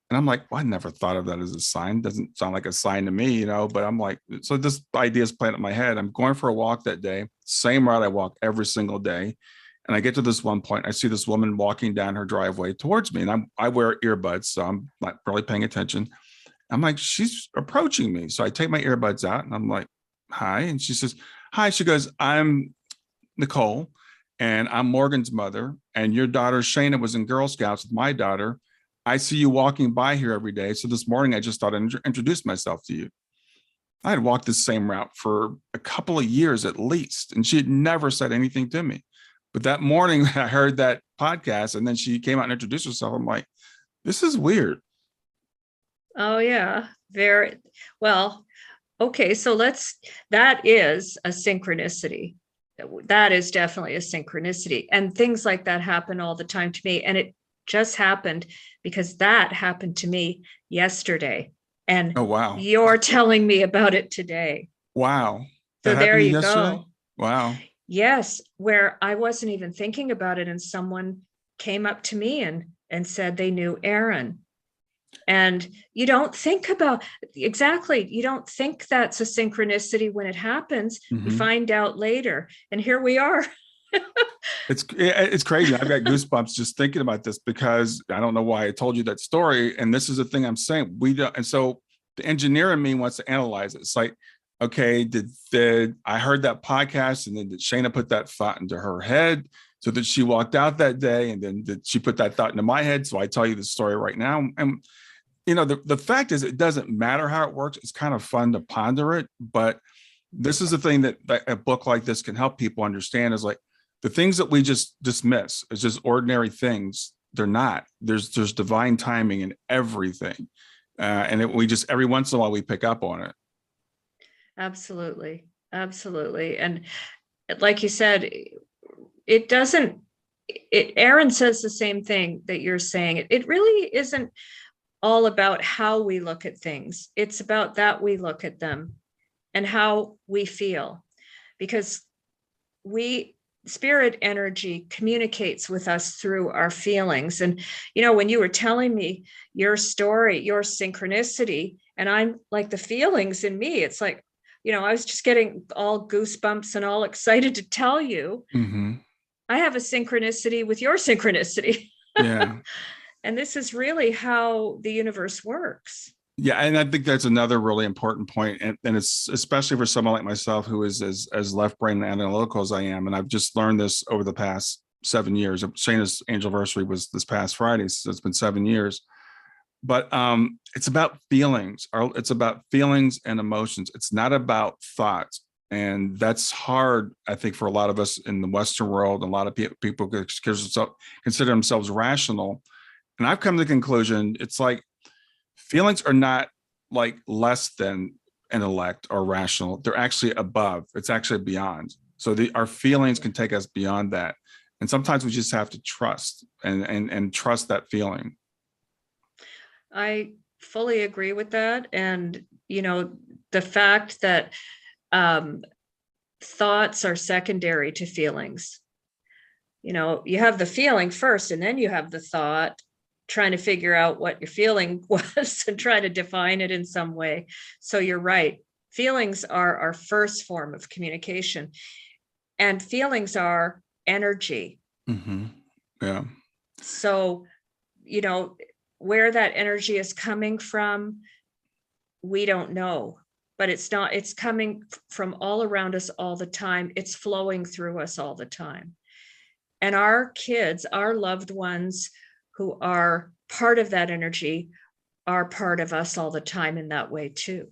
And I'm like, well, I never thought of that as a sign. Doesn't sound like a sign to me, but I'm like, so this idea is playing in my head. I'm going for a walk that day, same route I walk every single day. And I get to this one point, I see this woman walking down her driveway towards me, and I wear earbuds, so I'm not really paying attention. I'm like, she's approaching me. So I take my earbuds out and I'm like, hi. And she says, hi. She goes, I'm Nicole and I'm Morgan's mother. And your daughter, Shayna, was in Girl Scouts with my daughter. I see you walking by here every day. So this morning, I just thought I'd introduce myself to you. I had walked the same route for a couple of years at least, and she had never said anything to me. But that morning, I heard that podcast, and then she came out and introduced herself. I'm like, this is weird. Oh, yeah. Very well. Okay. So that is a synchronicity. That is definitely a synchronicity. And things like that happen all the time to me. And it just happened because that happened to me yesterday. And oh, wow, you're telling me about it today. Wow. So there you go. Wow. Yes. Where I wasn't even thinking about it. And someone came up to me and said they knew Aaron. And you don't think about exactly. You don't think that's a synchronicity when it happens. You find out later, and here we are. It's crazy. I've got goosebumps just thinking about this, because I don't know why I told you that story. And this is the thing I'm saying. We don't. And so the engineer in me wants to analyze it. It's like, okay, did I heard that podcast, and then did Shayna put that thought into her head so that she walked out that day, and then did she put that thought into my head? So I tell you the story right now. And the fact is, it doesn't matter how it works. It's kind of fun to ponder it. But this is the thing that a book like this can help people understand, is like the things that we just dismiss as just ordinary things. They're not. There's divine timing in everything. We just, every once in a while, we pick up on it. Absolutely. Absolutely. And like you said, it doesn't, Aaron says the same thing that you're saying. It really isn't all about how we look at things. It's about that we look at them and how we feel, because spirit energy communicates with us through our feelings. And, when you were telling me your story, your synchronicity, and I'm like, the feelings in me, it's like, I was just getting all goosebumps and all excited to tell you, I have a synchronicity with your synchronicity. Yeah. And this is really how the universe works. Yeah. And I think that's another really important point. And it's especially for someone like myself, who is as left brain and analytical as I am. And I've just learned this over the past 7 years. Shayna's anniversary was this past Friday. So it's been 7 years. But it's about feelings. It's about feelings and emotions. It's not about thoughts. And that's hard, I think, for a lot of us in the Western world. A lot of people consider themselves rational. And I've come to the conclusion, it's like feelings are not like less than intellect or rational. They're actually above. It's actually beyond. So our feelings can take us beyond that. And sometimes we just have to trust and trust that feeling. I fully agree with that. And, the fact that thoughts are secondary to feelings. You have the feeling first, and then you have the thought. trying to figure out what your feeling was and try to define it in some way. So you're right. Feelings are our first form of communication, and feelings are energy. Mm-hmm. Yeah. So, where that energy is coming from, we don't know, but it's coming from all around us all the time. It's flowing through us all the time. And our kids, our loved ones who are part of that energy are part of us all the time in that way too.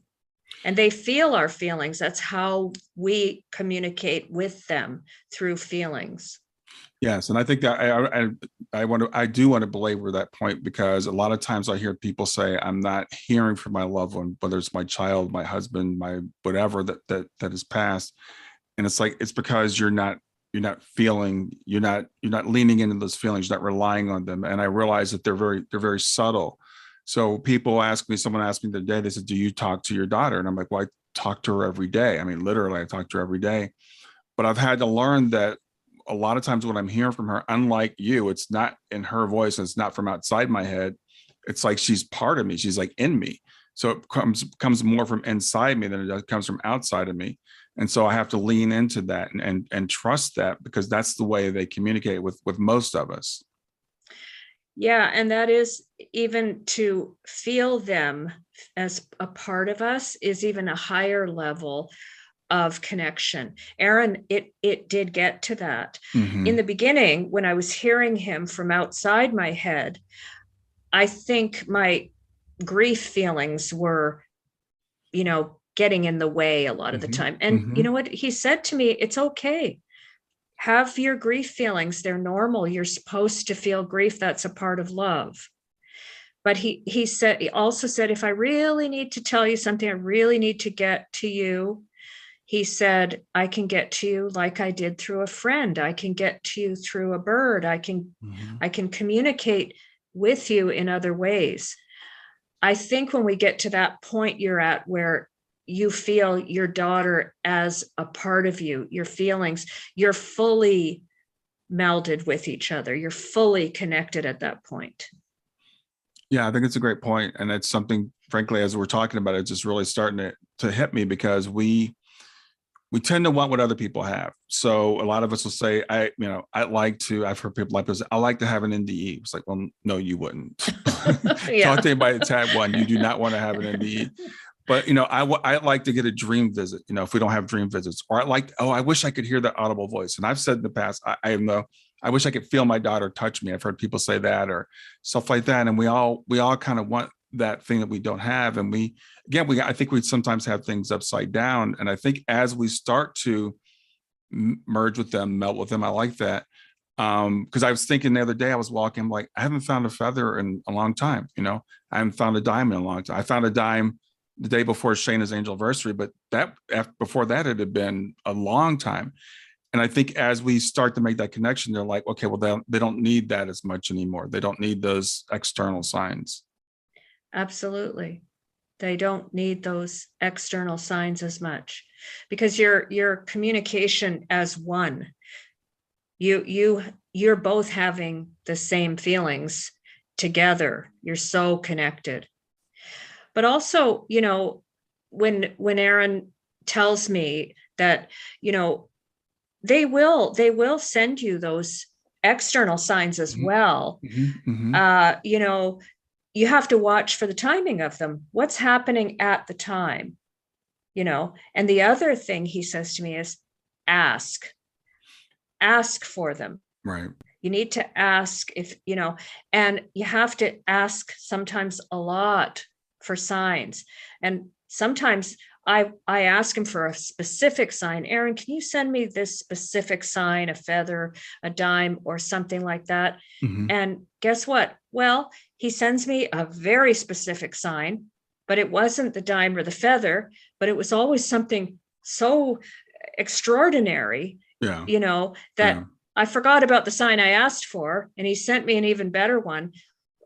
And they feel our feelings. That's how we communicate with them, through feelings. Yes, and I think that I do want to belabor that point, because a lot of times I hear people say, I'm not hearing from my loved one, whether it's my child, my husband, my whatever that has passed. And it's like, it's because you're not feeling, you're not leaning into those feelings, you're not relying on them. And I realize that they're very subtle. So someone asked me the other day, they said, do you talk to your daughter? And I'm like, well, I talk to her every day. I mean, literally I talk to her every day. But I've had to learn that a lot of times when I'm hearing from her, unlike you, it's not in her voice and it's not from outside my head. It's like she's part of me. She's like in me. So it comes more from inside me than it comes from outside of me. And so I have to lean into that and trust that, because that's the way they communicate with most of us. Yeah, and that is, even to feel them as a part of us is even a higher level of connection. Aaron, it did get to that. Mm-hmm. In the beginning, when I was hearing him from outside my head, I think my grief feelings were, getting in the way a lot of the time. And you know what he said to me? It's okay. Have your grief feelings. They're normal. You're supposed to feel grief. That's a part of love. But he also said, if I really need to tell you something, I really need to get to you. He said, I can get to you like I did through a friend. I can get to you through a bird. I can communicate with you in other ways. I think when we get to that point you're at, where you feel your daughter as a part of you, your feelings, you're fully melded with each other. You're fully connected at that point. Yeah, I think it's a great point. And it's something, frankly, as we're talking about it, it's just really starting to hit me, because we tend to want what other people have. So a lot of us will say, I've heard people like this, I like to have an NDE. It's like, well, no, you wouldn't. Talk to anybody that's had one. You do not want to have an NDE. But, I like to get a dream visit, if we don't have dream visits, or I wish I could hear that audible voice. And I've said in the past, I wish I could feel my daughter touch me. I've heard people say that, or stuff like that. And we all kind of want that thing that we don't have. And I think we sometimes have things upside down. And I think as we start to merge with them, melt with them, I like that. Because I was thinking the other day, I was walking, I'm like, I haven't found a feather in a long time. I haven't found a dime in a long time. I found a dime the day before Shayna's anniversary, but before that, it had been a long time. And I think as we start to make that connection, they're like, okay, well, they don't need that as much anymore. They don't need those external signs. Absolutely. They don't need those external signs as much, because your communication as one, you're both having the same feelings together. You're so connected. But also, when Aaron tells me that, they will send you those external signs as well. You have to watch for the timing of them. What's happening at the time, and the other thing he says to me is ask for them. Right. You need to ask and you have to ask sometimes a lot for signs. And sometimes I ask him for a specific sign. Aaron, can you send me this specific sign, a feather, a dime, or something like that? And guess what? Well, he sends me a very specific sign, but it wasn't the dime or the feather, but it was always something so extraordinary, that I forgot about the sign I asked for, and he sent me an even better one.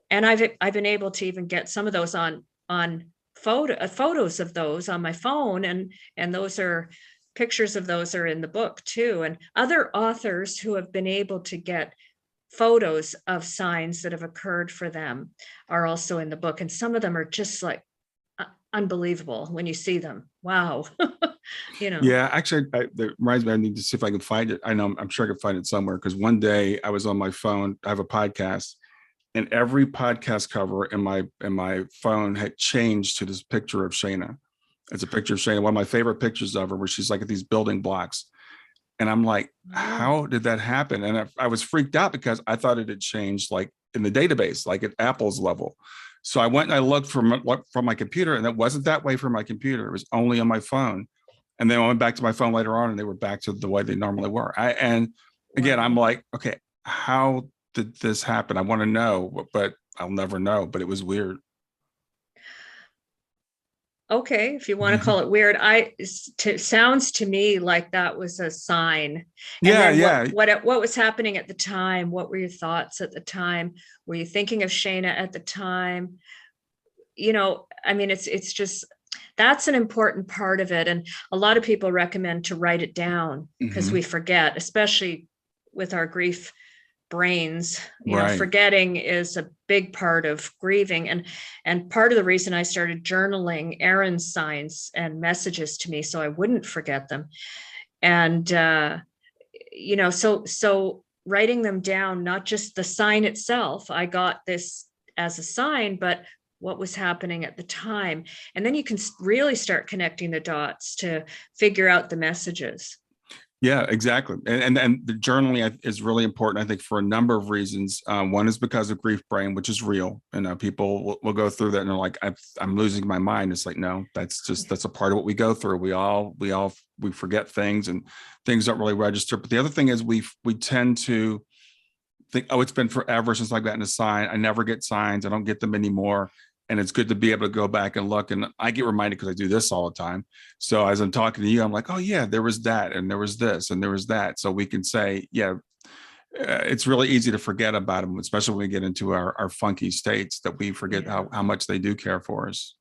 And I've been able to even get some of those on photos of those on my phone, and those are pictures of those are in the book too. And other authors who have been able to get photos of signs that have occurred for them are also in the book. And some of them are just like unbelievable when you see them. Wow. Yeah, actually, that reminds me, I need to see if I can find it. I'm sure I can find it somewhere, because one day I was on my phone. I have a podcast, and every podcast cover in my phone had changed to this picture of Shayna. It's a picture of Shayna, one of my favorite pictures of her, where she's like at these building blocks. And I'm like, how did that happen? And I was freaked out because I thought it had changed, like in the database, like at Apple's level. So I went and I looked from my computer, and it wasn't that way for my computer. It was only on my phone. And then I went back to my phone later on, and they were back to the way they normally were. And again, I'm like, okay, how did this happen? I want to know, but I'll never know. But it was weird. Okay, if you want to call it weird, sounds to me like that was a sign. And then what was happening at the time? What were your thoughts at the time? Were you thinking of Shayna at the time? I mean, it's just, that's an important part of it. And a lot of people recommend to write it down, because we forget, especially with our grief brains. Forgetting is a big part of grieving. And part of the reason I started journaling Aaron's signs and messages to me, so I wouldn't forget them. And, so writing them down, not just the sign itself, I got this as a sign, but what was happening at the time. And then you can really start connecting the dots to figure out the messages. Yeah, exactly. And the journaling is really important, I think, for a number of reasons. One is because of grief brain, which is real. And people will go through that and they're like, I'm losing my mind. It's like, no, that's a part of what we go through. We forget things, and things don't really register. But the other thing is we tend to think, oh, it's been forever since I've gotten a sign. I never get signs. I don't get them anymore. And it's good to be able to go back and look. And I get reminded because I do this all the time. So as I'm talking to you, I'm like, oh yeah, there was that, and there was this, and there was that. So we can say, yeah, it's really easy to forget about them, especially when we get into our funky states, that we forget how much they do care for us.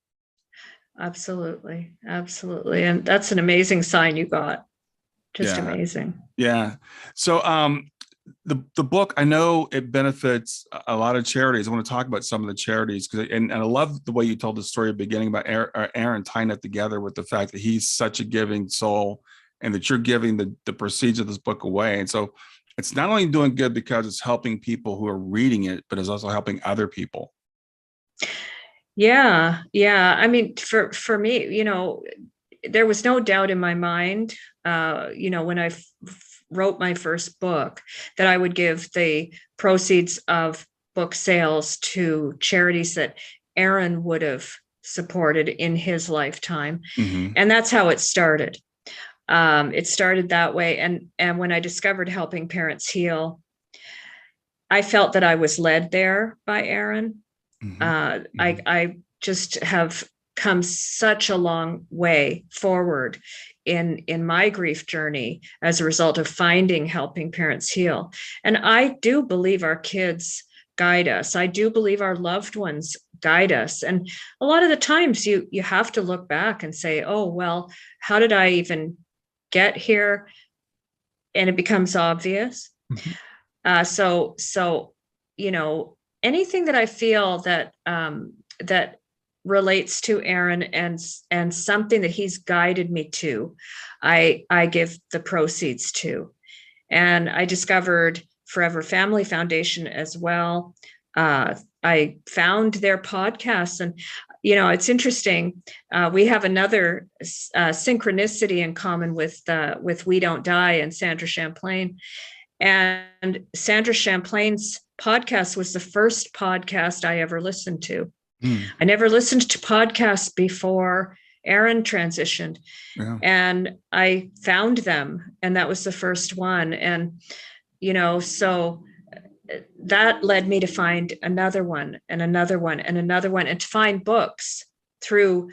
Absolutely. Absolutely. And that's an amazing sign you got. Just amazing. Yeah. So, the book, I know it benefits a lot of charities. I want to talk about some of the charities, and I love the way you told the story at the beginning about Aaron tying it together with the fact that he's such a giving soul, and that you're giving the proceeds of this book away. And so it's not only doing good because it's helping people who are reading it, but it's also helping other people. Yeah. I mean, for me, there was no doubt in my mind, when I wrote my first book, that I would give the proceeds of book sales to charities that Aaron would have supported in his lifetime. And that's how it started. It started that way. And when I discovered Helping Parents Heal, I felt that I was led there by Aaron. I just have come such a long way forward in my grief journey as a result of finding Helping Parents Heal. And I do believe our kids guide us. I do believe our loved ones guide us. And a lot of the times you have to look back and say, oh, well, how did I even get here? And it becomes obvious. So anything that I feel that that relates to Aaron and something that he's guided me to, I give the proceeds to. And I discovered Forever Family Foundation as well. I found their podcasts, and it's interesting. We have another synchronicity in common with We Don't Die and Sandra Champlain. And Sandra Champlain's podcast was the first podcast I ever listened to. I never listened to podcasts before Aaron transitioned, and I found them, and that was the first one. And, so that led me to find another one and another one and another one, and to find books through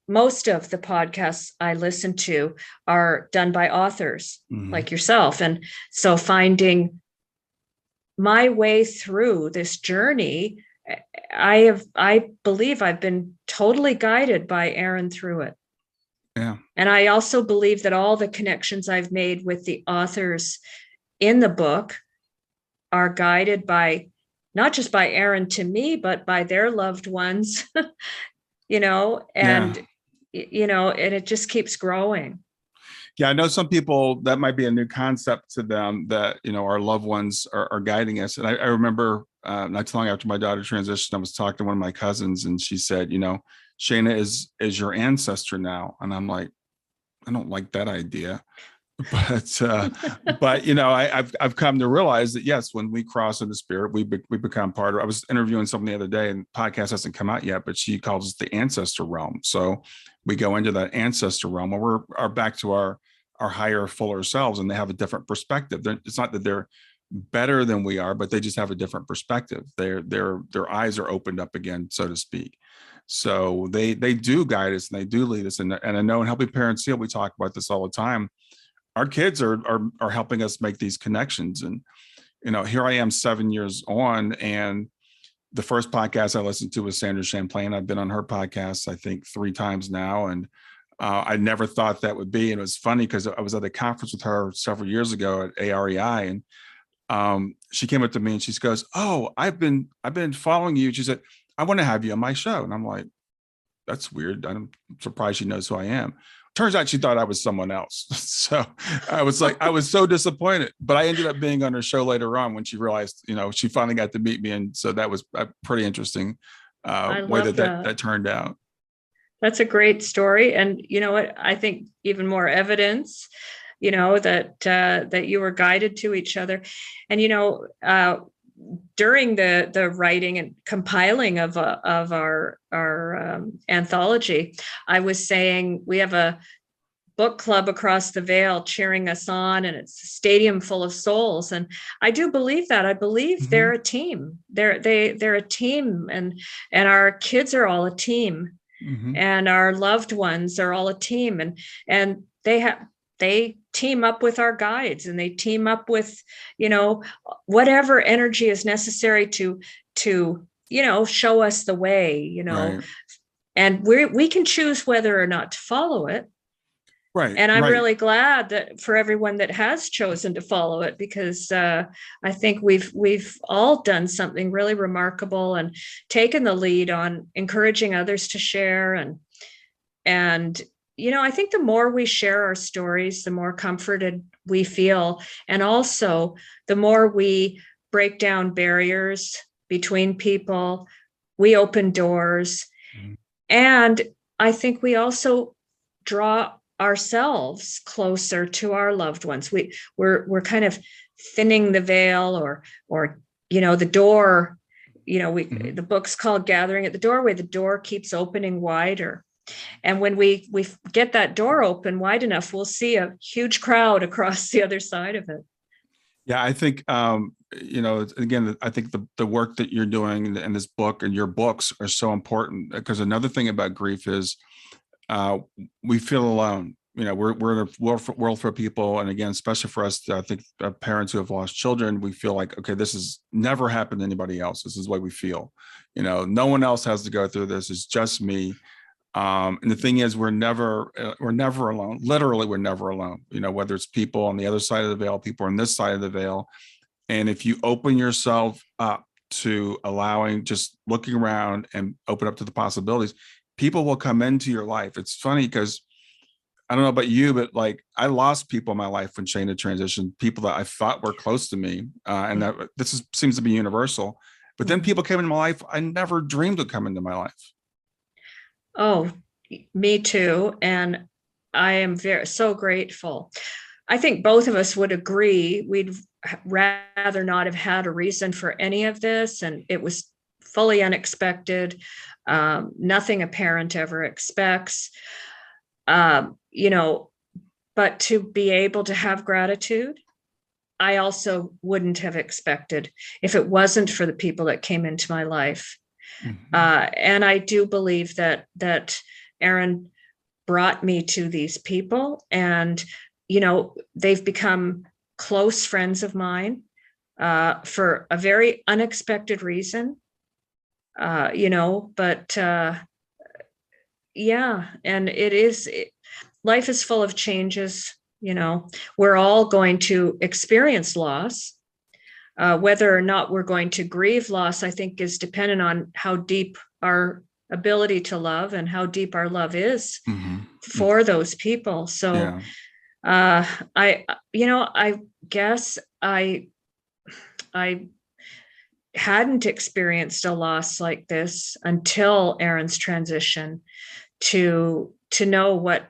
most of the podcasts I listen to are done by authors like yourself. And so finding my way through this journey, I believe I've been totally guided by Aaron through it. Yeah. And I also believe that all the connections I've made with the authors in the book are guided by, not just by Aaron to me, but by their loved ones, and it just keeps growing. Yeah, I know some people that might be a new concept to them, that our loved ones are guiding us. And I remember not too long after my daughter transitioned, I was talking to one of my cousins, and she said, Shayna is your ancestor now. And I'm like, I don't like that idea. But I've come to realize that, yes, when we cross into spirit, we become part of. I was interviewing someone the other day, and the podcast hasn't come out yet, but she calls us the ancestor realm. So we go into that ancestor realm where we're back to our higher, fuller selves, and they have a different perspective. It's not that they're better than we are, but they just have a different perspective. Their eyes are opened up again, so to speak. So they do guide us, and they do lead us. And I know in Helping Parents Heal, we talk about this all the time. Our kids are helping us make these connections. And, here I am 7 years on, and the first podcast I listened to was Sandra Champlain. I've been on her podcast, I think 3 times now. And I never thought that would be. And it was funny because I was at a conference with her several years ago at AREI, and she came up to me and she goes, "Oh, I've been following you." She said, "I want to have you on my show." And I'm like, that's weird. I'm surprised she knows who I am. Turns out she thought I was someone else. So I was like, I was so disappointed, but I ended up being on her show later on when she realized, she finally got to meet me. And so that was a pretty interesting way that turned out. That's a great story. And you know what, I think even more evidence, that you were guided to each other. And, during the writing and compiling of our anthology, I was saying we have a book club across the Vale cheering us on, and it's a stadium full of souls. And I do believe that. I believe they're a team. They're a team, and our kids are all a team, and our loved ones are all a team, and they team up with our guides, and they team up with, whatever energy is necessary to show us the way, right. And we can choose whether or not to follow it. Right. And I'm really glad that for everyone that has chosen to follow it, because I think we've all done something really remarkable and taken the lead on encouraging others to share. And I think the more we share our stories, the more comforted we feel. And also the more we break down barriers between people, we open doors. And I think we also draw ourselves closer to our loved ones. We're kind of thinning the veil, or the door, the book's called Gathering at the Doorway. The door keeps opening wider. And when we get that door open wide enough, we'll see a huge crowd across the other side of it. Yeah, I think, again, I think the work that you're doing in this book and your books are so important, because another thing about grief is we feel alone. We're in a world for people. And again, especially for us, I think parents who have lost children, we feel like, okay, this has never happened to anybody else. This is what we feel. No one else has to go through this. It's just me. And the thing is, we're never alone. Literally, we're never alone. Whether it's people on the other side of the veil, people on this side of the veil. And if you open yourself up to allowing, just looking around and open up to the possibilities, people will come into your life. It's funny because I don't know about you, but like I lost people in my life when Shayna transitioned, people that I thought were close to me. And that seems to be universal. But then people came into my life I never dreamed would come into my life. Oh, me too. And I am so grateful. I think both of us would agree we'd rather not have had a reason for any of this. And it was fully unexpected. Nothing a parent ever expects, but to be able to have gratitude, I also wouldn't have expected if it wasn't for the people that came into my life. And I do believe that Aaron brought me to these people, and, they've become close friends of mine for a very unexpected reason, but yeah, and life is full of changes. We're all going to experience loss. Whether or not we're going to grieve loss, I think, is dependent on how deep our ability to love and how deep our love is for those people. So I guess I hadn't experienced a loss like this until Aaron's transition to know what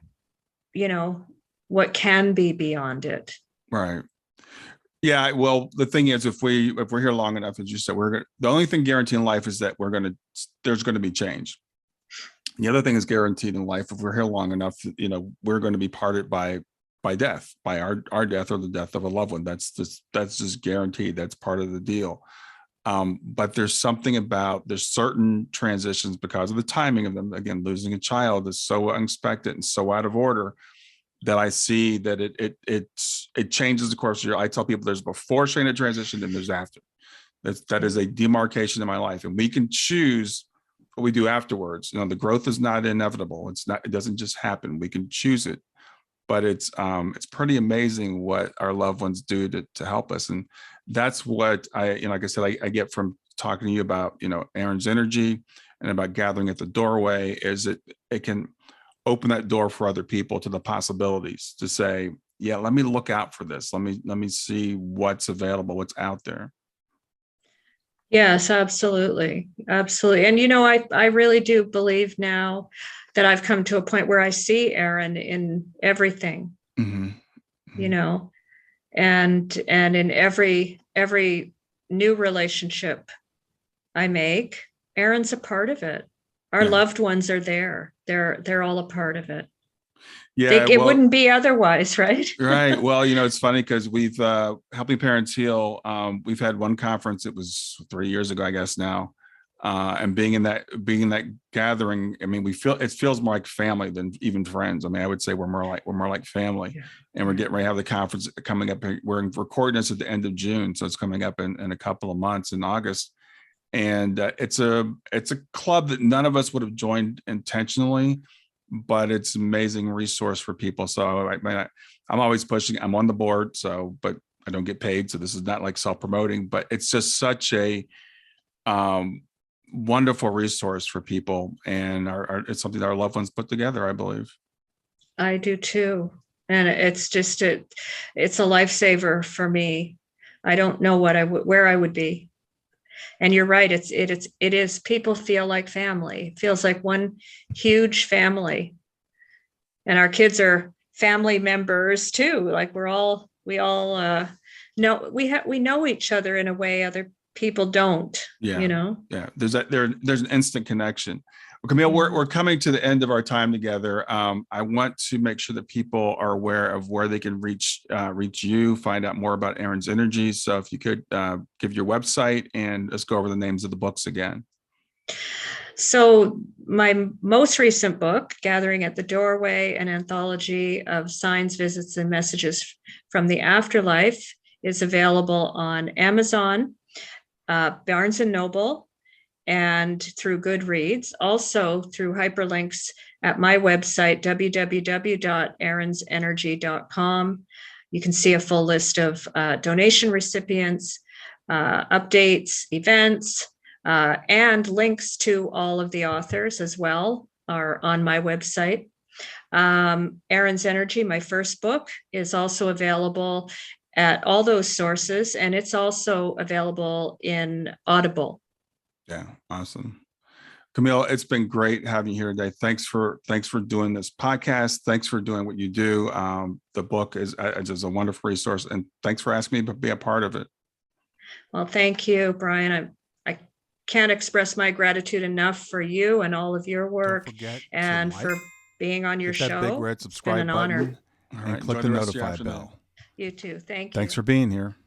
can be beyond it. Right. Yeah. Well, the thing is, if we're here long enough, as you said, the only thing guaranteed in life is that there's going to be change. The other thing is guaranteed in life. If we're here long enough, we're going to be parted by death, by our death or the death of a loved one. That's just guaranteed. That's part of the deal. But there's certain transitions because of the timing of them. Again, losing a child is so unexpected and so out of order that I see that it changes the course of your. I tell people there's before Shana transition and there's after. That is a demarcation in my life, and we can choose what we do afterwards. The growth is not inevitable. It doesn't just happen. We can choose it, but it's pretty amazing what our loved ones do to help us, and that's what like I said, I get from talking to you about Aaron's energy and about gathering at the doorway. Is it can open that door for other people to the possibilities to say, yeah, let me look out for this. Let me see what's available, what's out there. Yes, absolutely. Absolutely. And, I really do believe now that I've come to a point where I see Aaron in everything, and in every new relationship I make, Aaron's a part of it. Our loved ones are there. They're all a part of it. Yeah, it wouldn't be otherwise, right? Right. Well, it's funny because we've Helping Parents Heal. We've had one conference. It was 3 years ago, I guess now. And being in that gathering, I mean, it feels more like family than even friends. I mean, I would say we're more like family. Yeah. And we're getting ready to have the conference coming up. We're recording this at the end of June, so it's coming up in a couple of months in August. And it's a club that none of us would have joined intentionally, but it's an amazing resource for people. So I'm always pushing. I'm on the board, but I don't get paid, so this is not like self-promoting. But it's just such a wonderful resource for people, and it's something that our loved ones put together, I believe. I do too, and it's just it's a lifesaver for me. I don't know where I would be. And you're right. It is. People feel like family. It feels like one huge family, and our kids are family members too. Like we all know we know each other in a way other people don't. Yeah. Yeah. There's an instant connection. Well, Camille, we're coming to the end of our time together. I want to make sure that people are aware of where they can reach you, find out more about Aaron's energy. So if you could give your website and let's go over the names of the books again. So my most recent book, Gathering at the Doorway, an anthology of signs, visits, and messages from the afterlife, is available on Amazon, Barnes & Noble, and through Goodreads, also through hyperlinks at my website, www.aaronsenergy.com. You can see a full list of donation recipients, updates, events, and links to all of the authors as well are on my website. Aaron's Energy, my first book, is also available at all those sources, and it's also available in Audible. Yeah, awesome. Camille, it's been great having you here today. Thanks for doing this podcast. Thanks for doing what you do. The book is a wonderful resource, and thanks for asking me to be a part of it. Well, thank you, Brian. I can't express my gratitude enough for you and all of your work, and for being on your show. Hit that big red subscribe button and click the notify bell. You too. Thank you. Thanks for being here.